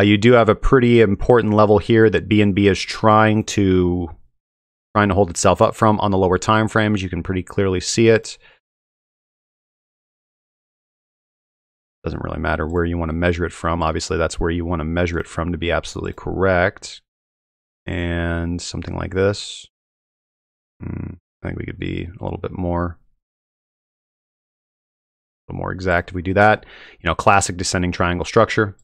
You do have a pretty important level here that BNB is trying to hold itself up from on the lower time frames. You can pretty clearly see it. Doesn't really matter where you want to measure it from. Obviously, that's where you want to measure it from to be absolutely correct. And something like this. I think we could be a little bit more exact if we do that. Classic descending triangle structure.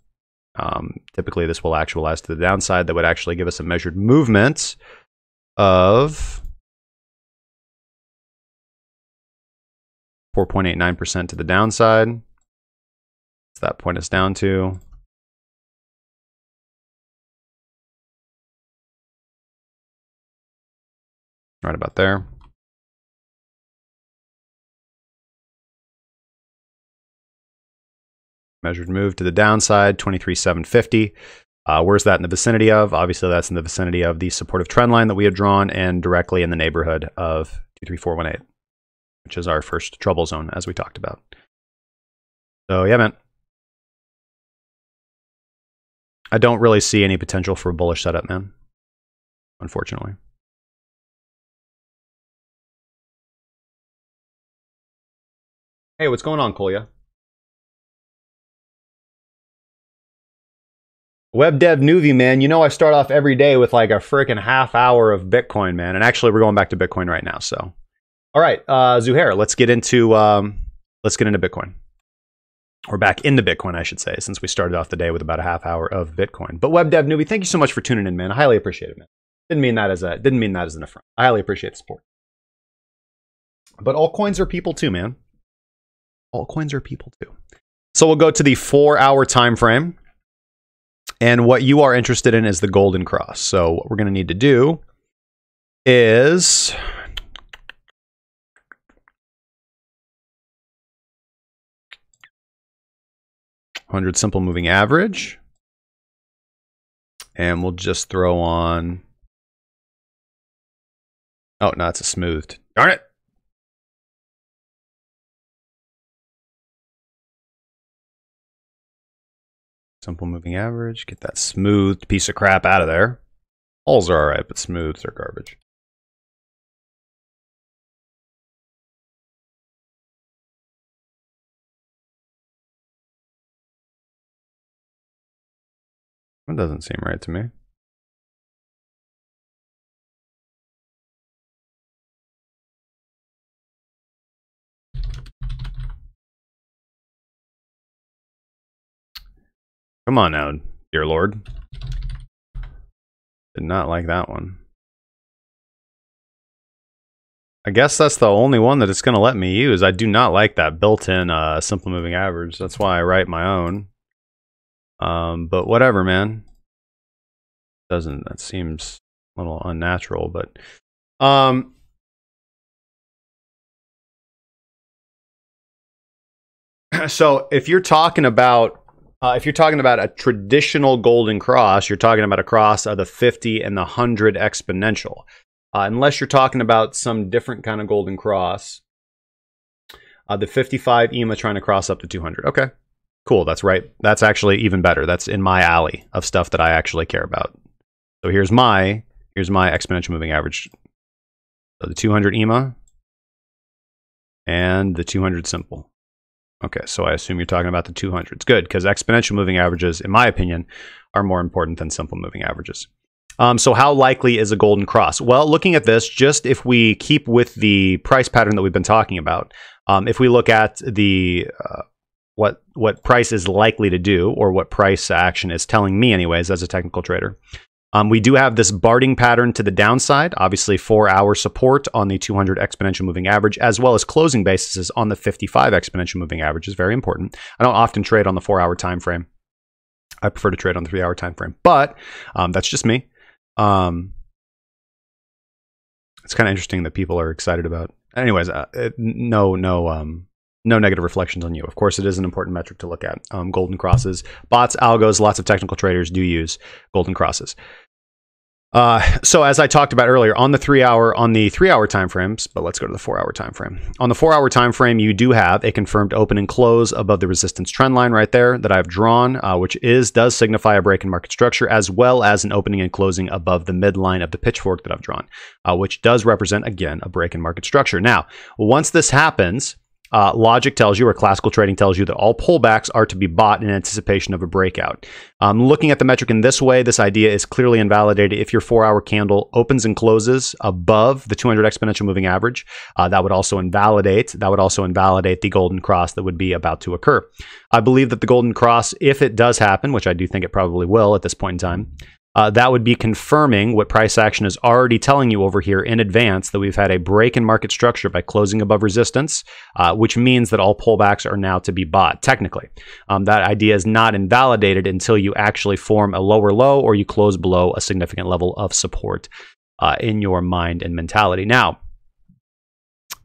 Typically, this will actualize to the downside. That would actually give us a measured movement of 4.89% to the downside. So that point us down to right about there. Measured move to the downside, 23,750. Where's that in the vicinity of? Obviously, that's in the vicinity of the supportive trend line that we had drawn and directly in the neighborhood of 23418, which is our first trouble zone, as we talked about. So, yeah, man. I don't really see any potential for a bullish setup, man. Unfortunately. Hey, what's going on, Kolya? Web dev newbie, man. You know I start off every day with like a freaking half hour of Bitcoin, man. And actually, we're going back to Bitcoin right now. So, all right, Zuhair, let's get into Bitcoin. Or back into Bitcoin, I should say, since we started off the day with about a half hour of Bitcoin. But web dev newbie, thank you so much for tuning in, man. I highly appreciate it, man. Didn't mean that as an affront. I highly appreciate the support. But altcoins are people too, man. Altcoins are people too. So we'll go to the 4-hour time frame. And what you are interested in is the golden cross. So what we're going to need to do is 100 simple moving average. And we'll just throw on... Oh, no, it's a smoothed. Darn it! Simple moving average. Get that smoothed piece of crap out of there. Alls are alright, but smooths are garbage. That doesn't seem right to me. Come on now, dear Lord. Did not like that one. I guess that's the only one that it's going to let me use. I do not like that built-in simple moving average. That's why I write my own. But whatever, man. That seems a little unnatural, but so if you're talking about a traditional golden cross, you're talking about a cross of the 50 and the 100 exponential. Unless you're talking about some different kind of golden cross, the 55 EMA trying to cross up to 200. Okay, cool. That's right. That's actually even better. That's in my alley of stuff that I actually care about. So here's my exponential moving average. So the 200 EMA and the 200 simple. Okay, so I assume you're talking about the 200s. Good, because exponential moving averages, in my opinion, are more important than simple moving averages. So how likely is a golden cross? Well, looking at this, just if we keep with the price pattern that we've been talking about, if we look at the what price is likely to do, or what price action is telling me anyways as a technical trader, we do have this Barting pattern to the downside, obviously 4-hour support on the 200 exponential moving average, as well as closing bases on the 55 exponential moving average is very important. I don't often trade on the 4-hour time frame. I prefer to trade on the 3-hour time frame, but that's just me. It's kind of interesting that people are excited about. Anyways, no negative reflections on you. Of course, it is an important metric to look at. Golden crosses, bots, algos, lots of technical traders do use golden crosses. So as I talked about earlier, on the 3-hour time frames, but let's go to the 4-hour time frame. On the 4-hour time frame, you do have a confirmed open and close above the resistance trend line right there that I've drawn, which does signify a break in market structure, as well as an opening and closing above the midline of the pitchfork that I've drawn, which does represent, again, a break in market structure. Now, once this happens, logic tells you, or classical trading tells you, that all pullbacks are to be bought in anticipation of a breakout. Looking at the metric in this way, this idea is clearly invalidated if your 4-hour candle opens and closes above the 200 exponential moving average. That would also invalidate the golden cross that would be about to occur. I believe that the golden cross, if it does happen, which I do think it probably will at this point in time, that would be confirming what price action is already telling you over here in advance, that we've had a break in market structure by closing above resistance, which means that all pullbacks are now to be bought, technically. That idea is not invalidated until you actually form a lower low or you close below a significant level of support in your mind and mentality. Now,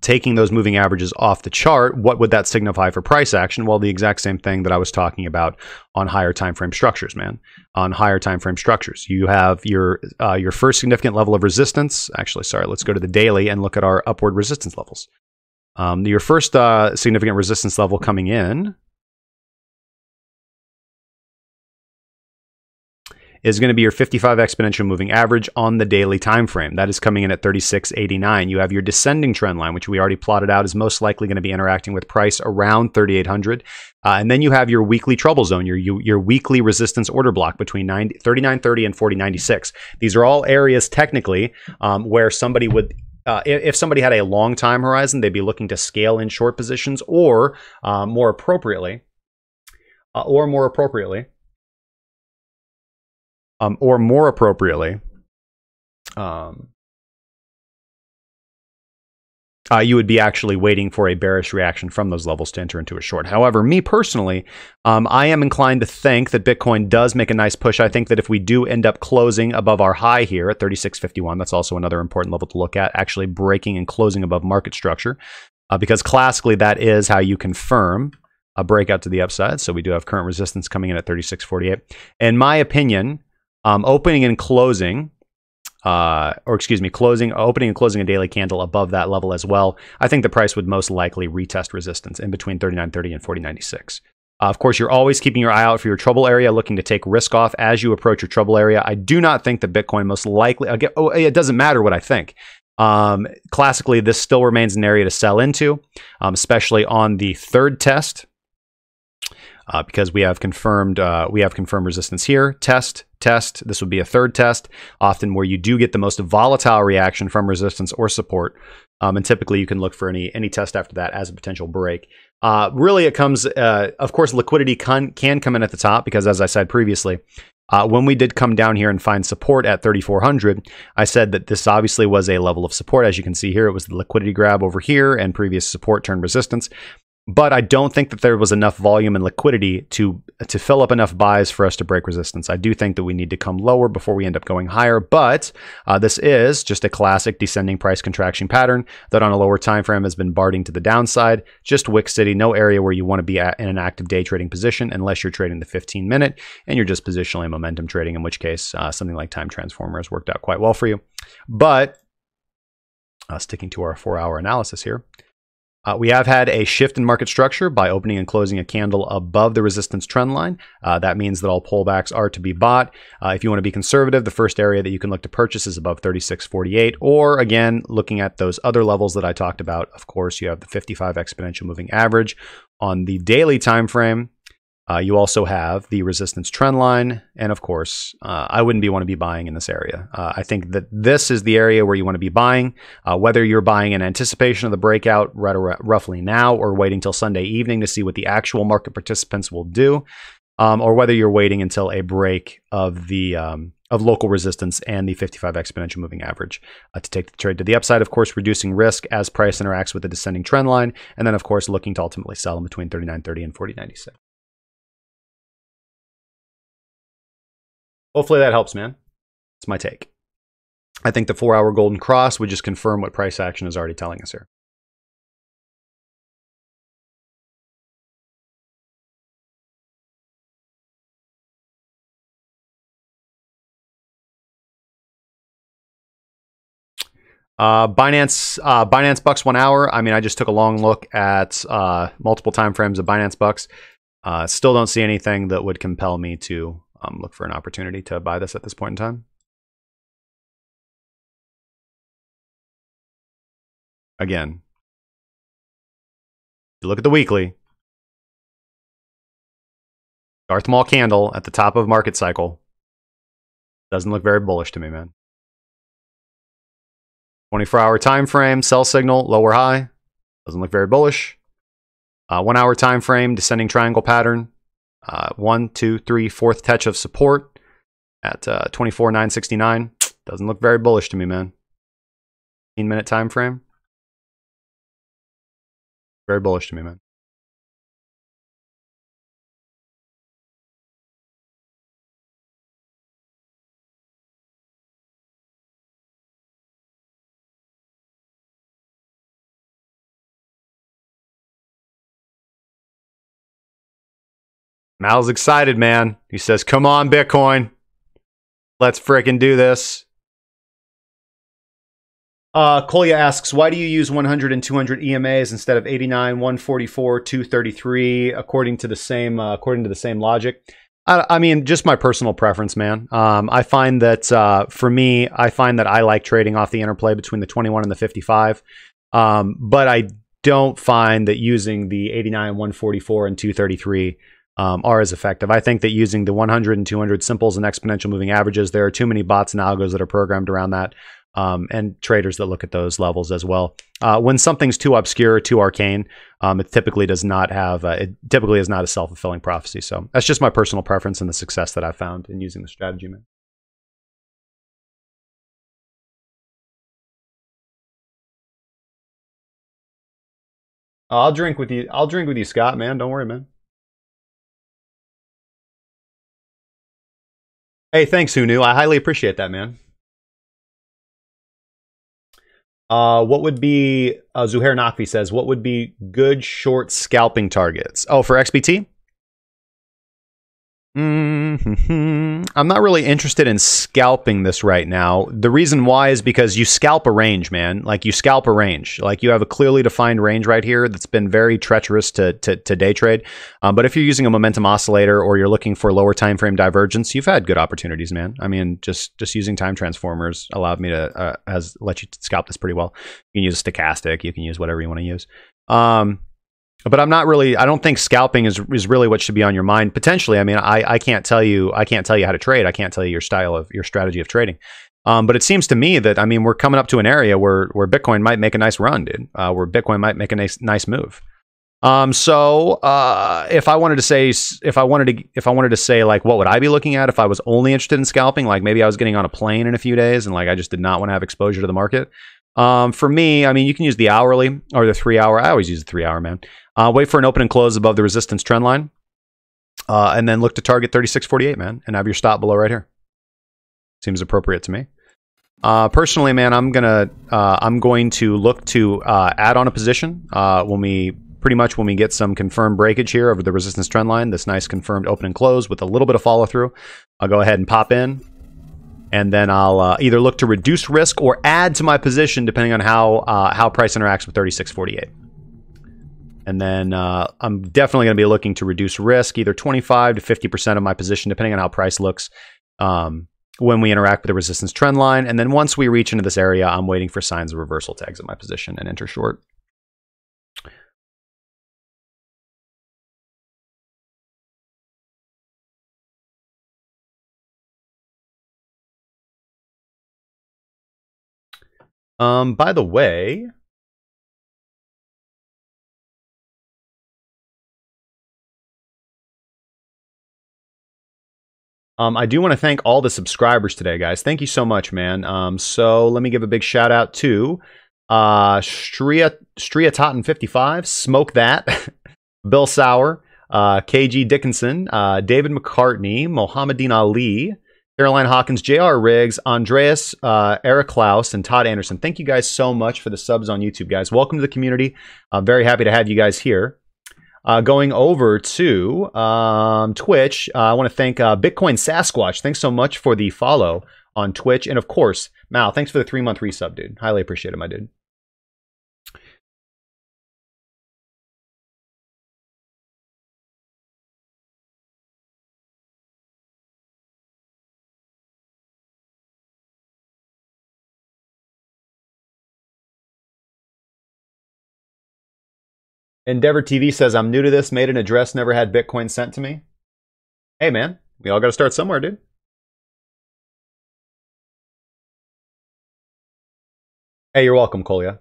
taking those moving averages off the chart, what would that signify for price action? Well, the exact same thing that I was talking about on higher time frame structures, man. On higher time frame structures, you have your first significant level of resistance. Actually, sorry, let's go to the daily and look at our upward resistance levels. Your first significant resistance level coming in is going to be your 55 exponential moving average on the daily time frame. That is coming in at 36.89. You have your descending trend line, which we already plotted out, is most likely going to be interacting with price around 3,800. And then you have your weekly trouble zone, your weekly resistance order block between 39.30 and 40.96. These are all areas technically where somebody would, if somebody had a long time horizon, they'd be looking to scale in short positions, or more appropriately, you would be actually waiting for a bearish reaction from those levels to enter into a short. However, me personally, I am inclined to think that Bitcoin does make a nice push. I think that if we do end up closing above our high here at 36.51, that's also another important level to look at, actually breaking and closing above market structure, because classically that is how you confirm a breakout to the upside. So we do have current resistance coming in at 36.48. In my opinion, opening and closing, opening and closing a daily candle above that level as well, I think the price would most likely retest resistance in between 39.30 and 40.96. Of course, you're always keeping your eye out for your trouble area, looking to take risk off as you approach your trouble area. I do not think that Bitcoin most likely, again, it doesn't matter what I think. Classically, this still remains an area to sell into, especially on the third test. Because we have confirmed resistance here. Test. This would be a third test, often where you do get the most volatile reaction from resistance or support. And typically you can look for any test after that as a potential break. Really, it comes, of course, liquidity can come in at the top, because as I said previously, when we did come down here and find support at 3,400, I said that this obviously was a level of support. As you can see here, it was the liquidity grab over here, and previous support turned resistance. But I don't think that there was enough volume and liquidity to fill up enough buys for us to break resistance. I do think that we need to come lower before we end up going higher. But this is just a classic descending price contraction pattern that on a lower time frame has been barding to the downside. Just Wick City, no area where you want to be at in an active day trading position unless you're trading the 15-minute and you're just positionally momentum trading, in which case something like Time Transformer has worked out quite well for you. But sticking to our 4-hour analysis here, we have had a shift in market structure by opening and closing a candle above the resistance trend line. That means that all pullbacks are to be bought. If you want to be conservative, the first area that you can look to purchase is above 36.48, or again, looking at those other levels that I talked about. Of course, you have the 55 exponential moving average on the daily time frame. You also have the resistance trend line, and of course, I wouldn't want to be buying in this area. I think that this is the area where you want to be buying, whether you're buying in anticipation of the breakout roughly now, or waiting till Sunday evening to see what the actual market participants will do, or whether you're waiting until a break of the of local resistance and the 55 exponential moving average to take the trade to the upside. Of course, reducing risk as price interacts with the descending trend line, and then of course looking to ultimately sell in between 39.30 and 40.96. Hopefully that helps, man. It's my take. I think the 4-hour golden cross would just confirm what price action is already telling us here. Binance Bucks 1 hour. I mean, I just took a long look at multiple time frames of Binance Bucks. Still don't see anything that would compel me to look for an opportunity to buy this at this point in time. Again, if you look at the weekly, Darth Maul candle at the top of market cycle doesn't look very bullish to me, man. 24-hour time frame, sell signal, lower high, doesn't look very bullish. 1 hour time frame, descending triangle pattern. 1, 2, 3, fourth touch of support at 24,969. Doesn't look very bullish to me, man. 15-minute time frame. Very bullish to me, man. Mal's excited, man. He says, come on, Bitcoin. Let's frickin' do this. Kolya asks, why do you use 100 and 200 EMAs instead of 89, 144, 233, according to the same logic? I mean, just my personal preference, man. I find that for me, I find that I like trading off the interplay between the 21 and the 55. But I don't find that using the 89, 144, and 233 are as effective. I think that using the 100 and 200 simples and exponential moving averages, there are too many bots and algos that are programmed around that. And traders that look at those levels as well. When something's too obscure, too arcane, it typically does not have. It typically is not a self-fulfilling prophecy. So that's just my personal preference and the success that I've found in using the strategy, man. I'll drink with you. I'll drink with you, Scott. Man, don't worry, man. Hey, thanks, Who Knew. I highly appreciate that, man. What would be, Zuhair Nakvi says, what would be good short scalping targets? Oh, for XBT? I'm not really interested in scalping this right now. The reason why is because you scalp a range, man. Like, you scalp a range. Like, you have a clearly defined range right here that's been very treacherous to day trade. But if you're using a momentum oscillator or you're looking for lower time frame divergence, you've had good opportunities, man. I mean, just using time transformers allowed me to has let you scalp this pretty well. You can use a stochastic. You can use whatever you want to use. But I'm not really. I don't think scalping is really what should be on your mind. Potentially, I mean, I can't tell you. I can't tell you how to trade. I can't tell you your strategy of trading. But it seems to me that, I mean, we're coming up to an area where Bitcoin might make a nice run, dude. Where Bitcoin might make a nice move. So if I wanted to say like, what would I be looking at if I was only interested in scalping? Like, maybe I was getting on a plane in a few days and like I just did not want to have exposure to the market. For me, I mean, you can use the hourly or the 3 hour. I always use the 3 hour, man. Wait for an open and close above the resistance trend line. And then look to target 36.48, man, and have your stop below right here. Seems appropriate to me. Personally, man, I'm going to look to add on a position when we get some confirmed breakage here over the resistance trend line, this nice confirmed open and close with a little bit of follow through. I'll go ahead and pop in, and then I'll either look to reduce risk or add to my position depending on how price interacts with 36.48. And then I'm definitely going to be looking to reduce risk, either 25 to 50% of my position, depending on how price looks when we interact with the resistance trend line. And then once we reach into this area, I'm waiting for signs of reversal to exit my position and enter short. By the way, I do want to thank all the subscribers today, guys. Thank you so much, man. So let me give a big shout out to Stria Totten 55, Smoke That, Bill Sauer, KG Dickinson, David McCartney, Mohammedine Ali, Caroline Hawkins, J.R. Riggs, Andreas, Eric Klaus, and Todd Anderson. Thank you guys so much for the subs on YouTube, guys. Welcome to the community. I'm very happy to have you guys here. Going over to Twitch, I want to thank Bitcoin Sasquatch. Thanks so much for the follow on Twitch. And of course, Mal, thanks for the 3-month resub, dude. Highly appreciate it, my dude. Endeavor TV says, I'm new to this, made an address, never had Bitcoin sent to me. Hey, man, we all got to start somewhere, dude. Hey, you're welcome, Kolya.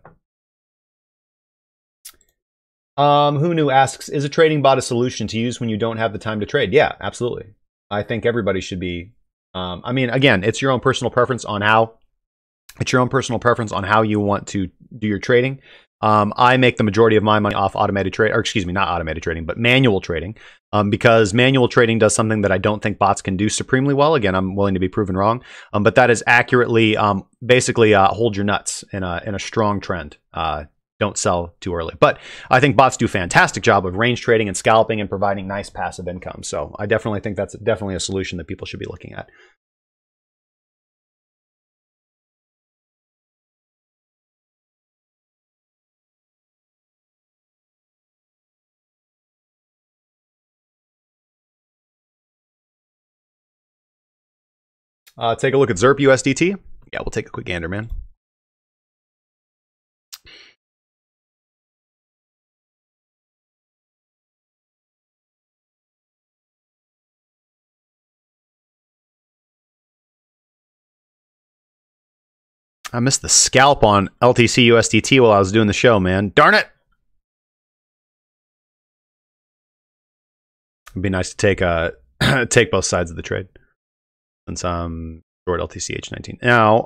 Who knew asks, is a trading bot a solution to use when you don't have the time to trade? Yeah, absolutely. I think everybody should be. I mean, again, it's your own personal preference on how. It's your own personal preference on how you want to do your trading. I make the majority of my money off automated trade, or excuse me, not automated trading, but manual trading, because manual trading does something that I don't think bots can do supremely well. Again, I'm willing to be proven wrong, but that is accurately, basically, hold your nuts in a strong trend. Don't sell too early. But I think bots do a fantastic job of range trading and scalping and providing nice passive income. So I definitely think that's definitely a solution that people should be looking at. Take a look at ZERP USDT. Yeah, we'll take a quick gander, man. I missed the scalp on LTC USDT while I was doing the show, man. Darn it! It'd be nice to take take both sides of the trade since I'm short LTC H19. Now,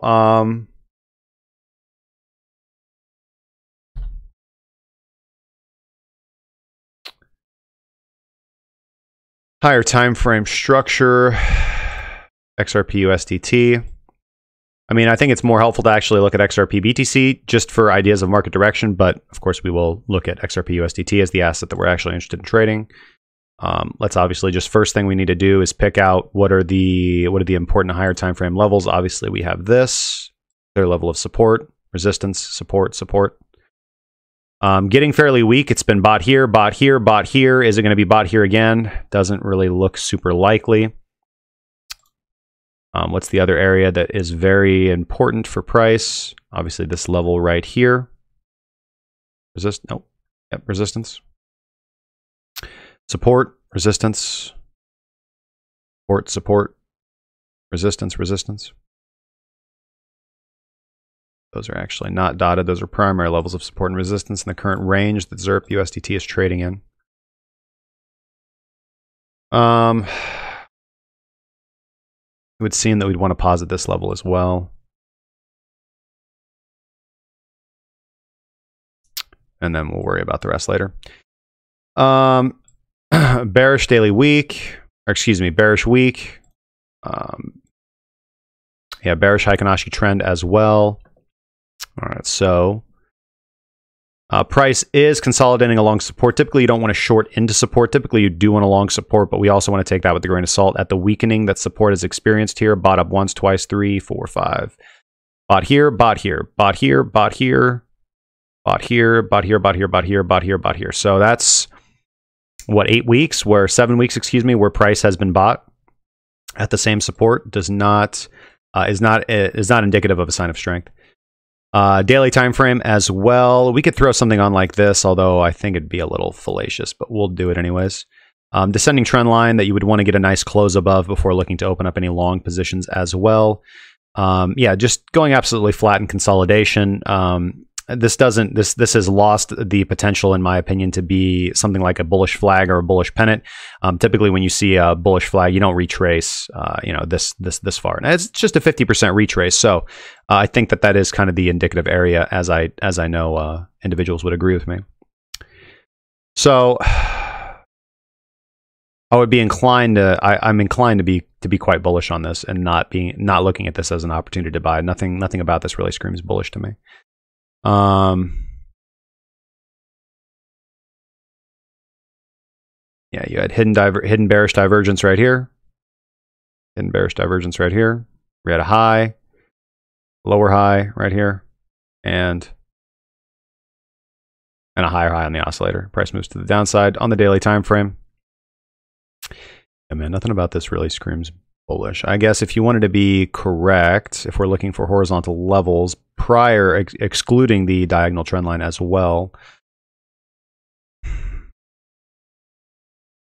higher time frame structure, XRP USDT. I mean, I think it's more helpful to actually look at XRP BTC just for ideas of market direction, but of course we will look at XRP USDT as the asset that we're actually interested in trading. Let's obviously just first thing we need to do is pick out what are the important higher time frame levels. Obviously we have this, their level of support, resistance, support. Getting fairly weak. It's been bought here, bought here, bought here. Is it going to be bought here again? Doesn't really look super likely. What's the other area that is very important for price? Obviously this level right here. Resistance. Support, resistance. Support, resistance. Those are actually not dotted. Those are primary levels of support and resistance in the current range that ZERP USDT is trading in. It would seem that we'd want to posit this level as well. And then we'll worry about the rest later. Bearish daily week, or excuse me, bearish week. Yeah, bearish Heikin-Ashi trend as well. All right, so price is consolidating along support. Typically, you don't want to short into support. Typically, you do want to long support, but we also want to take that with a grain of salt. At the weakening that support has experienced here, bought up once, twice, 3, 4, 5. Bought here, bought here, bought here, bought here, bought here, bought here, bought here, bought here, bought here, bought here. So that's what, 7 weeks, excuse me, where price has been bought at the same support is not indicative of a sign of strength. Daily time frame as well. We could throw something on like this, although I think it'd be a little fallacious, but we'll do it anyways. Descending trend line that you would want to get a nice close above before looking to open up any long positions as well. Yeah, just going absolutely flat in consolidation. This has lost the potential, in my opinion, to be something like a bullish flag or a bullish pennant. Typically, when you see a bullish flag, you don't retrace, this far. And it's just a 50% retrace. So I think that is kind of the indicative area, as I know individuals would agree with me. So I would be inclined to, I'm inclined to be quite bullish on this and not looking at this as an opportunity to buy. Nothing about this really screams bullish to me. Yeah, you had hidden bearish divergence right here. Hidden bearish divergence right here. We had a high, lower high right here, and a higher high on the oscillator. Price moves to the downside on the daily time frame. Yeah, man, nothing about this really screams bullish. I guess if you wanted to be correct, if we're looking for horizontal levels prior, excluding the diagonal trend line as well,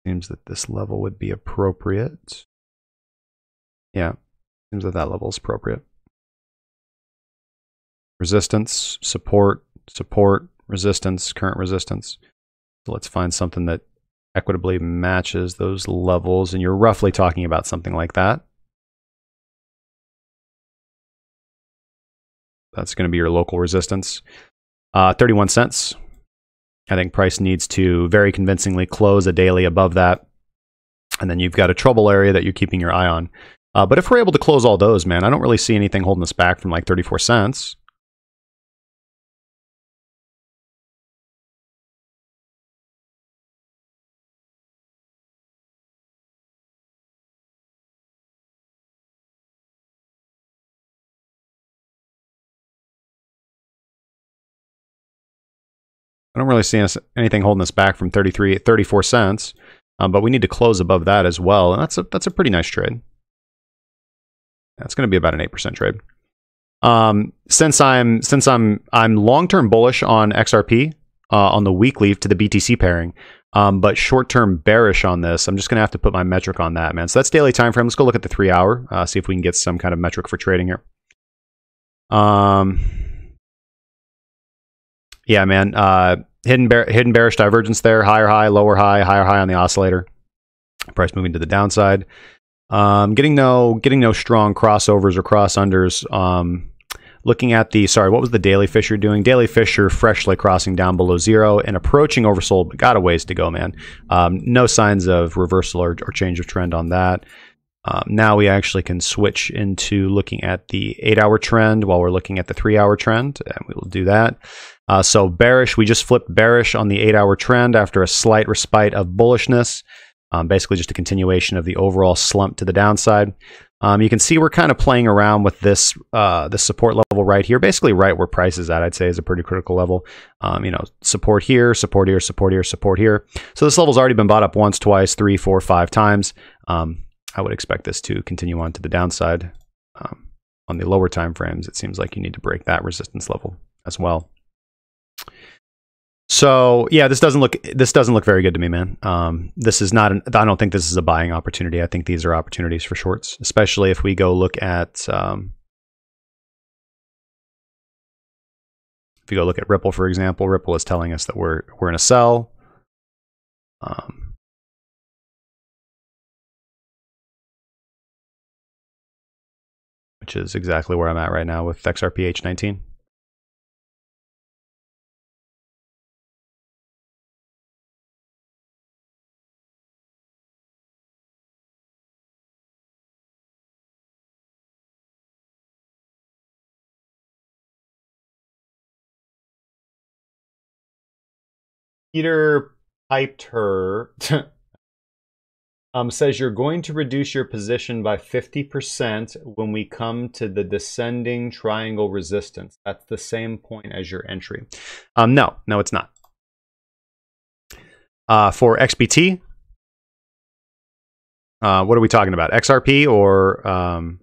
seems that this level would be appropriate. Yeah, seems that level is appropriate. Resistance, support, resistance, current resistance. So let's find something that equitably matches those levels, and you're roughly talking about something like that. That's going to be your local resistance. 31 cents. I think price needs to very convincingly close a daily above that, and then you've got a trouble area that you're keeping your eye on. But if we're able to close all those, man, I don't really see anything holding us back from like 34 cents. I don't really see anything holding us back from 34 cents, but we need to close above that as well, and that's a pretty nice trade. That's going to be about an 8% trade. Since I'm long-term bullish on XRP on the weekly to the BTC pairing, but short-term bearish on this, I'm just going to have to put my metric on that, man. So that's daily time frame. Let's go look at the 3-hour, see if we can get some kind of metric for trading here. Yeah, man. Hidden bearish divergence there. Higher high, lower high, higher high on the oscillator. Price moving to the downside. Getting no strong crossovers or cross unders. Looking at the, sorry, what was the daily Fisher doing? Daily Fisher freshly crossing down below zero and approaching oversold, but got a ways to go, man. No signs of reversal or change of trend on that. Now we actually can switch into looking at the 8-hour trend while we're looking at the 3-hour trend, and we will do that. So bearish, we just flipped bearish on the 8-hour trend after a slight respite of bullishness. Basically just a continuation of the overall slump to the downside. You can see we're kind of playing around with this this support level right here, basically right where price is at, I'd say is a pretty critical level. You know, support here, support here, support here, support here. So this level's already been bought up once, twice, 3, 4, 5 times. I would expect this to continue on to the downside. On the lower time frames, it seems like you need to break that resistance level as well. So yeah, this doesn't look very good to me, man. This is not I don't think this is a buying opportunity. I think these are opportunities for shorts, especially if we go look at if you go look at Ripple, for example. Ripple is telling us that we're in a sell. Which is exactly where I'm at right now with XRP H19. Peter piped her. Says you're going to reduce your position by 50% when we come to the descending triangle resistance. That's the same point as your entry. No, it's not. For XBT, what are we talking about? XRP or I want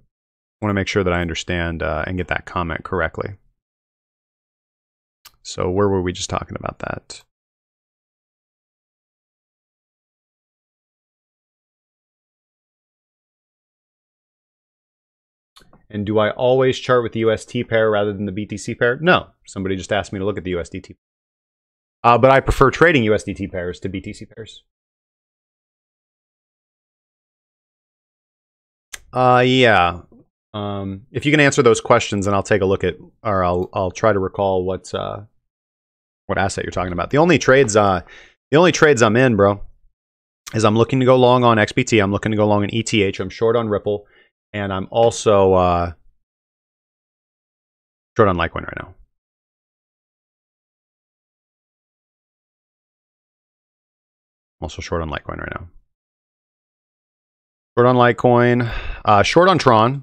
to make sure that I understand and get that comment correctly. So where were we just talking about that? And do I always chart with the UST pair rather than the BTC pair? No. Somebody just asked me to look at the USDT. But I prefer trading USDT pairs to BTC pairs. Yeah. If you can answer those questions, then I'll take a look at, or I'll try to recall what asset you're talking about. The only trades I'm in, bro, is I'm looking to go long on XBT. I'm looking to go long on ETH. I'm short on Ripple. And I'm also short on Litecoin right now. I'm also short on Litecoin right now. Short on Litecoin. Short on Tron.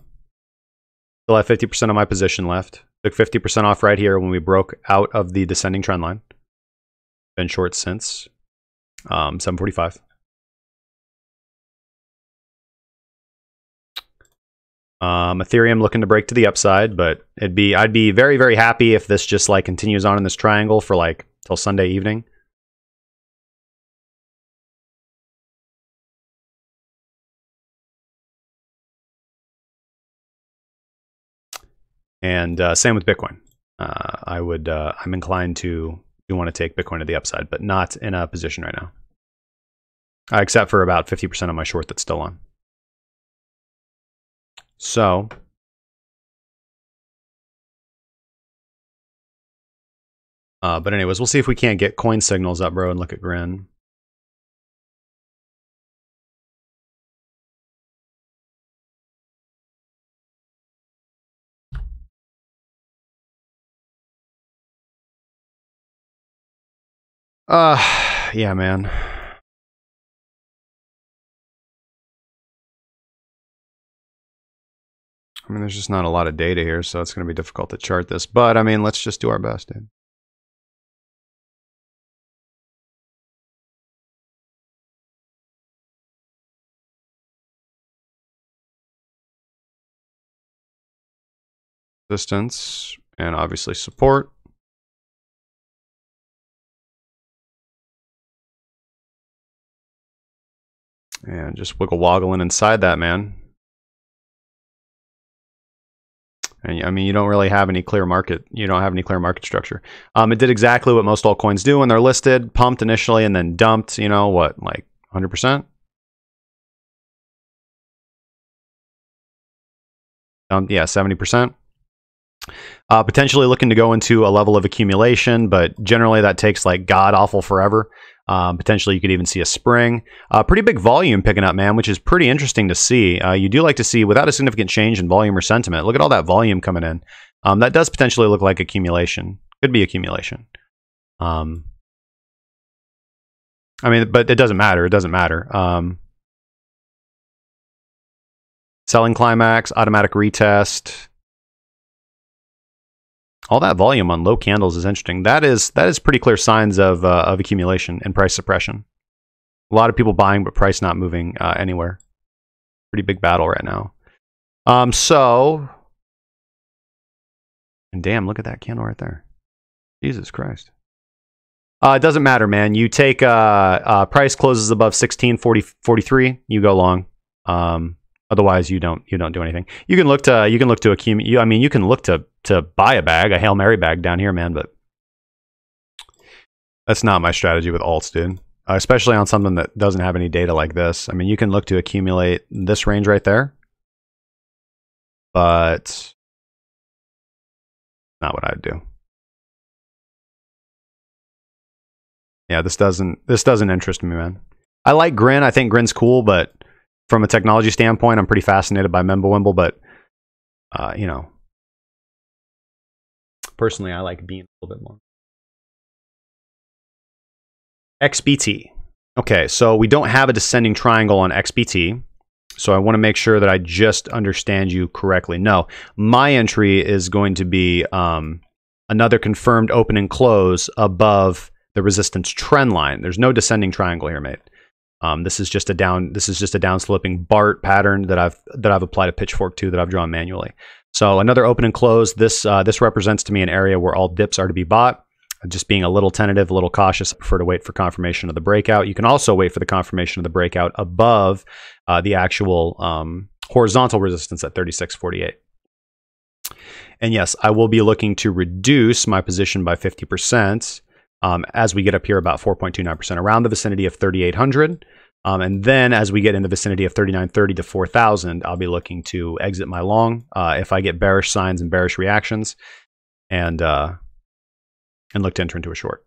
Still have 50% of my position left. Took 50% off right here when we broke out of the descending trend line. Been short since 7:45. Ethereum looking to break to the upside, but I'd be very, very happy if this just like continues on in this triangle for like till Sunday evening. And same with Bitcoin. I'm inclined to want to take Bitcoin to the upside, but not in a position right now. Except for about 50% of my short that's still on. So but anyways, we'll see if we can't get coin signals up, bro, and look at Grin. Yeah, man. I mean, there's just not a lot of data here, so it's going to be difficult to chart this. But, I mean, let's just do our best, dude. resistance, and obviously support. And just wiggle woggling inside that, man. And I mean, you don't really have any clear market. You don't have any clear market structure. It did exactly what most altcoins do when they're listed: pumped initially and then dumped. You know what, like 100%? Yeah, 70%. Potentially looking to go into a level of accumulation, but generally that takes like god awful forever. Potentially you could even see a spring. Pretty big volume picking up, man, which is pretty interesting to see. You do like to see without a significant change in volume or sentiment. Look at all that volume coming in. That does potentially look like accumulation. Could be accumulation. I mean, but it doesn't matter. It doesn't matter. Selling climax, automatic retest. All that volume on low candles is interesting. That is pretty clear signs of accumulation and price suppression. A lot of people buying, but price not moving anywhere. Pretty big battle right now. And damn, look at that candle right there. Jesus Christ. It doesn't matter, man. You take price closes above 16.43, you go long. Otherwise, you don't do anything. You can look to accumulate. I mean, you can look to buy a Hail Mary bag down here, man. But that's not my strategy with alts, dude. Especially on something that doesn't have any data like this. I mean, you can look to accumulate this range right there, but not what I'd do. Yeah, this doesn't interest me, man. I like Grin. I think Grin's cool, but from a technology standpoint, I'm pretty fascinated by Mimblewimble, but you know, personally, I like Bean a little bit more. XBT. Okay, so we don't have a descending triangle on XBT, so I want to make sure that I just understand you correctly. No, my entry is going to be another confirmed open and close above the resistance trend line. There's no descending triangle here, mate. This is just a down sloping BART pattern that I've applied a pitchfork to, that I've drawn manually. So another open and close. This represents to me an area where all dips are to be bought. Just being a little tentative, a little cautious. I prefer to wait for confirmation of the breakout. You can also wait for the confirmation of the breakout above the actual horizontal resistance at 36.48. And yes, I will be looking to reduce my position by 50%. As we get up here about 4.29%, around the vicinity of 3,800. And then as we get in the vicinity of 3,930 to 4,000, I'll be looking to exit my long if I get bearish signs and bearish reactions, and look to enter into a short.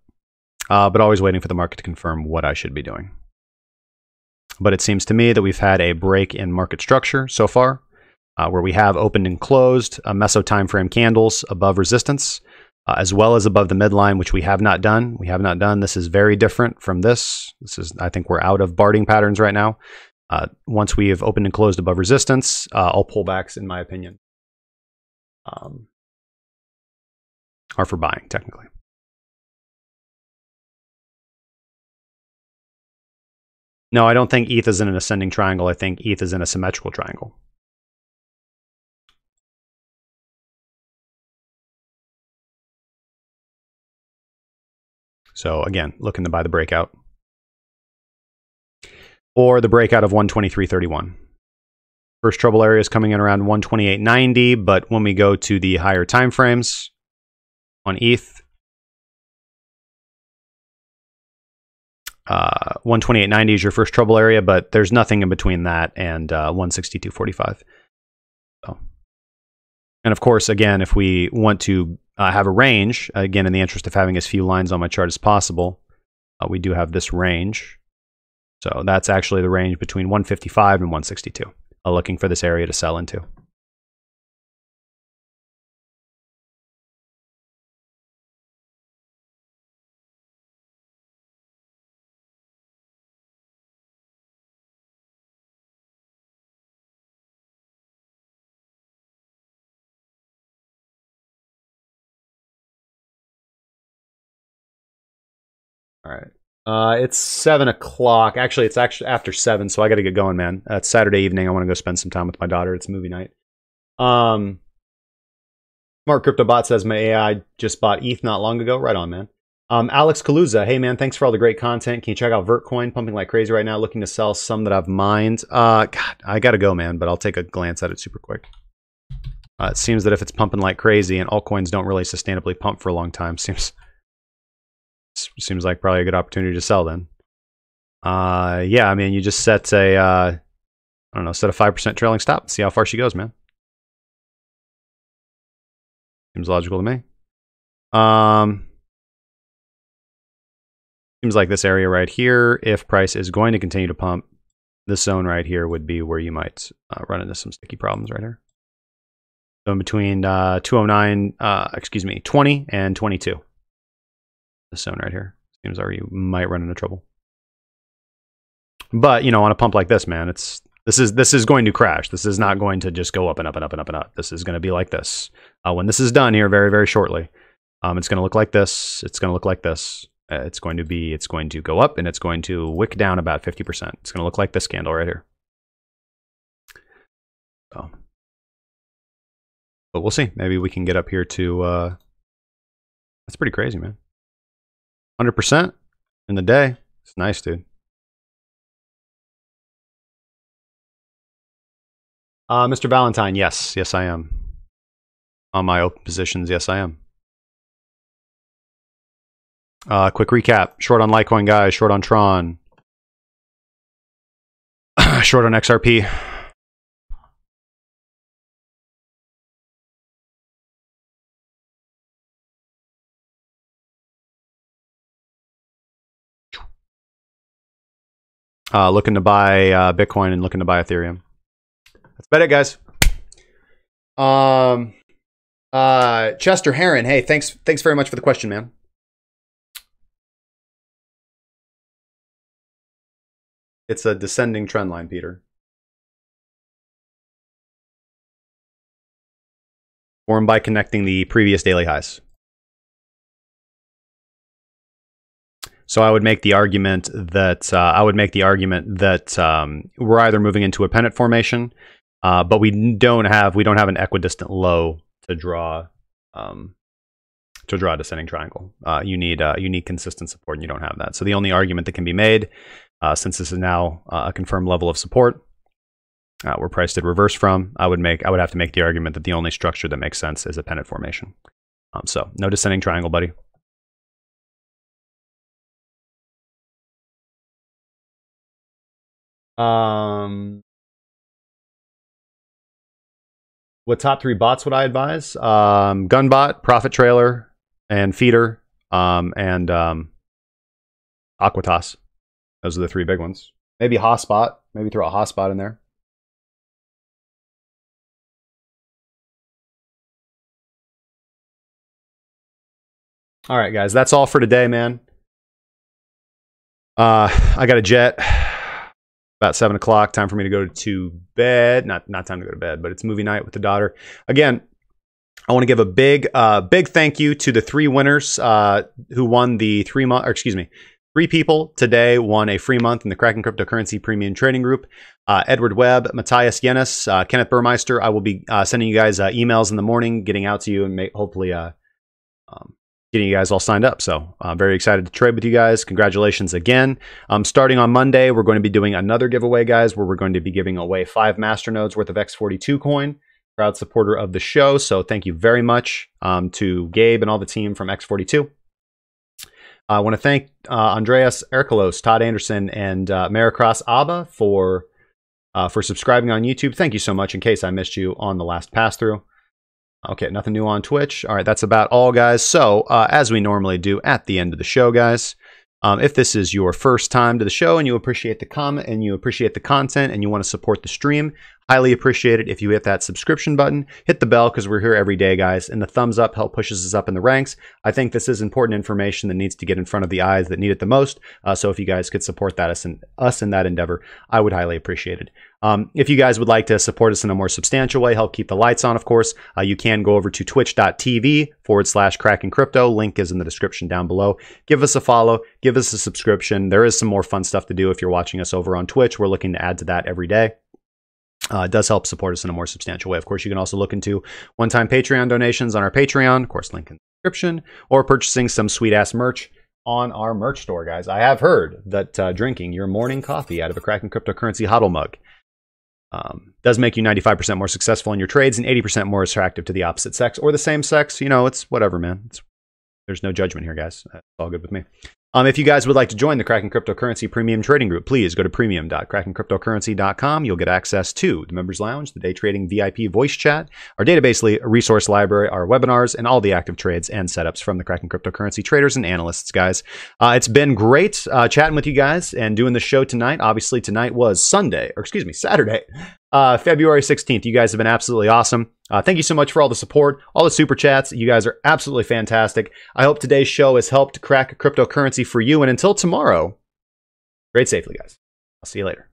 But always waiting for the market to confirm what I should be doing. But it seems to me that we've had a break in market structure so far, where we have opened and closed meso time frame candles above resistance, as well as above the midline, which we have not done. This is very different from this. I think we're out of BARTing patterns right now. Once we have opened and closed above resistance, all pullbacks, in my opinion, are for buying, technically. No, I don't think ETH is in an ascending triangle. I think ETH is in a symmetrical triangle. So again, looking to buy the breakout. Or the breakout of 123.31. First trouble area is coming in around 128.90, but when we go to the higher time frames on ETH, 128.90 is your first trouble area, but there's nothing in between that and 162.45. So, and of course, again, if we want to have a range, again, in the interest of having as few lines on my chart as possible, we do have this range. So that's actually the range between 155 and 162. Looking for this area to sell into. All right. It's 7 o'clock. Actually, it's after 7, so I got to get going, man. It's Saturday evening. I want to go spend some time with my daughter. It's movie night. Smart Crypto Bot says my AI just bought ETH not long ago. Right on, man. Alex Kaluza, hey man, thanks for all the great content. Can you check out Vertcoin? Pumping like crazy right now. Looking to sell some that I've mined. God, I gotta go, man, but I'll take a glance at it super quick. It seems that if it's pumping like crazy, and altcoins don't really sustainably pump for a long time, seems like probably a good opportunity to sell then. Yeah, I mean, you just set a, I don't know, set a 5% trailing stop. See how far she goes, man. Seems logical to me. Seems like this area right here, if price is going to continue to pump, this zone right here would be where you might run into some sticky problems right here. So in between 209, 20 and 22. This zone right here seems like you might run into trouble. But you know, on a pump like this, man, this is going to crash. This is not going to just go up and up and up and up and up. This is going to be like this. When this is done here, very, very shortly, it's going to look like this. It's going to look like this. It's going to go up and it's going to wick down about 50%. It's going to look like this candle right here. So, but we'll see. Maybe we can get up here to. That's pretty crazy, man. 100% in the day. It's nice, dude. Mr. Valentine, yes, I am. On my open positions, yes, I am. Quick recap. Short on Litecoin, guys. Short on Tron. Short on XRP. Looking to buy Bitcoin and looking to buy Ethereum. That's about it, guys. Chester Heron, hey, thanks very much for the question, man. It's a descending trend line, Peter. Formed by connecting the previous daily highs. So I would make the argument that we're either moving into a pennant formation, but we don't have an equidistant low to draw a descending triangle. You need consistent support, and you don't have that. So the only argument that can be made, since this is now a confirmed level of support, where price did reverse from, I would have to make the argument that the only structure that makes sense is a pennant formation. So no descending triangle, buddy. What top 3 bots would I advise? Gunbot, Profit Trailer, and Feeder, and Aquatas. Those are the 3 big ones. Maybe Hotspot. Maybe throw a Hotspot in there. All right, guys. That's all for today, man. I got a jet. About 7 o'clock, time for me to go to bed. Not time to go to bed, but it's movie night with the daughter. Again, I want to give a big thank you to the 3 winners who won the 3 people today won a free month in the Kraken Cryptocurrency Premium Trading Group. Edward Webb, Matthias Yenis, Kenneth Burmeister. I will be sending you guys emails in the morning, getting out to you, and hopefully getting you guys all signed up. So I'm very excited to trade with you guys. Congratulations again. Starting on Monday, we're going to be doing another giveaway, guys, where we're going to be giving away 5 masternodes worth of X42 coin. Proud supporter of the show. So thank you very much to Gabe and all the team from X42. I want to thank Andreas Erkelos, Todd Anderson, and Maricross Abba for subscribing on YouTube. Thank you so much, in case I missed you on the last pass-through. Okay, nothing new on Twitch. All right, that's about all, guys. So, as we normally do at the end of the show, guys, if this is your first time to the show and you appreciate the comment and you appreciate the content and you want to support the stream, highly appreciate it if you hit that subscription button, hit the bell because we're here every day, guys, and the thumbs up help pushes us up in the ranks. I think this is important information that needs to get in front of the eyes that need it the most. So if you guys could support that us in that endeavor, I would highly appreciate it. If you guys would like to support us in a more substantial way, help keep the lights on, of course, you can go over to twitch.tv/Kraken Crypto. Link is in the description down below. Give us a follow, give us a subscription. There is some more fun stuff to do if you're watching us over on Twitch. We're looking to add to that every day. It does help support us in a more substantial way. Of course, you can also look into one-time Patreon donations on our Patreon, of course, link in the description, or purchasing some sweet-ass merch on our merch store, guys. I have heard that drinking your morning coffee out of a Kraken Cryptocurrency HODL mug does make you 95% more successful in your trades and 80% more attractive to the opposite sex or the same sex. You know, it's whatever, man. There's no judgment here, guys. It's all good with me. If you guys would like to join the Kraken Cryptocurrency Premium Trading Group, please go to premium.krakencryptocurrency.com. You'll get access to the Members Lounge, the Day Trading VIP voice chat, our database resource library, our webinars, and all the active trades and setups from the Kraken Cryptocurrency traders and analysts, guys. It's been great chatting with you guys and doing the show tonight. Obviously, tonight was Saturday, February 16th. You guys have been absolutely awesome. Thank you so much for all the support, all the super chats. You guys are absolutely fantastic. I hope today's show has helped crack cryptocurrency for you. And until tomorrow, trade safely, guys. I'll see you later.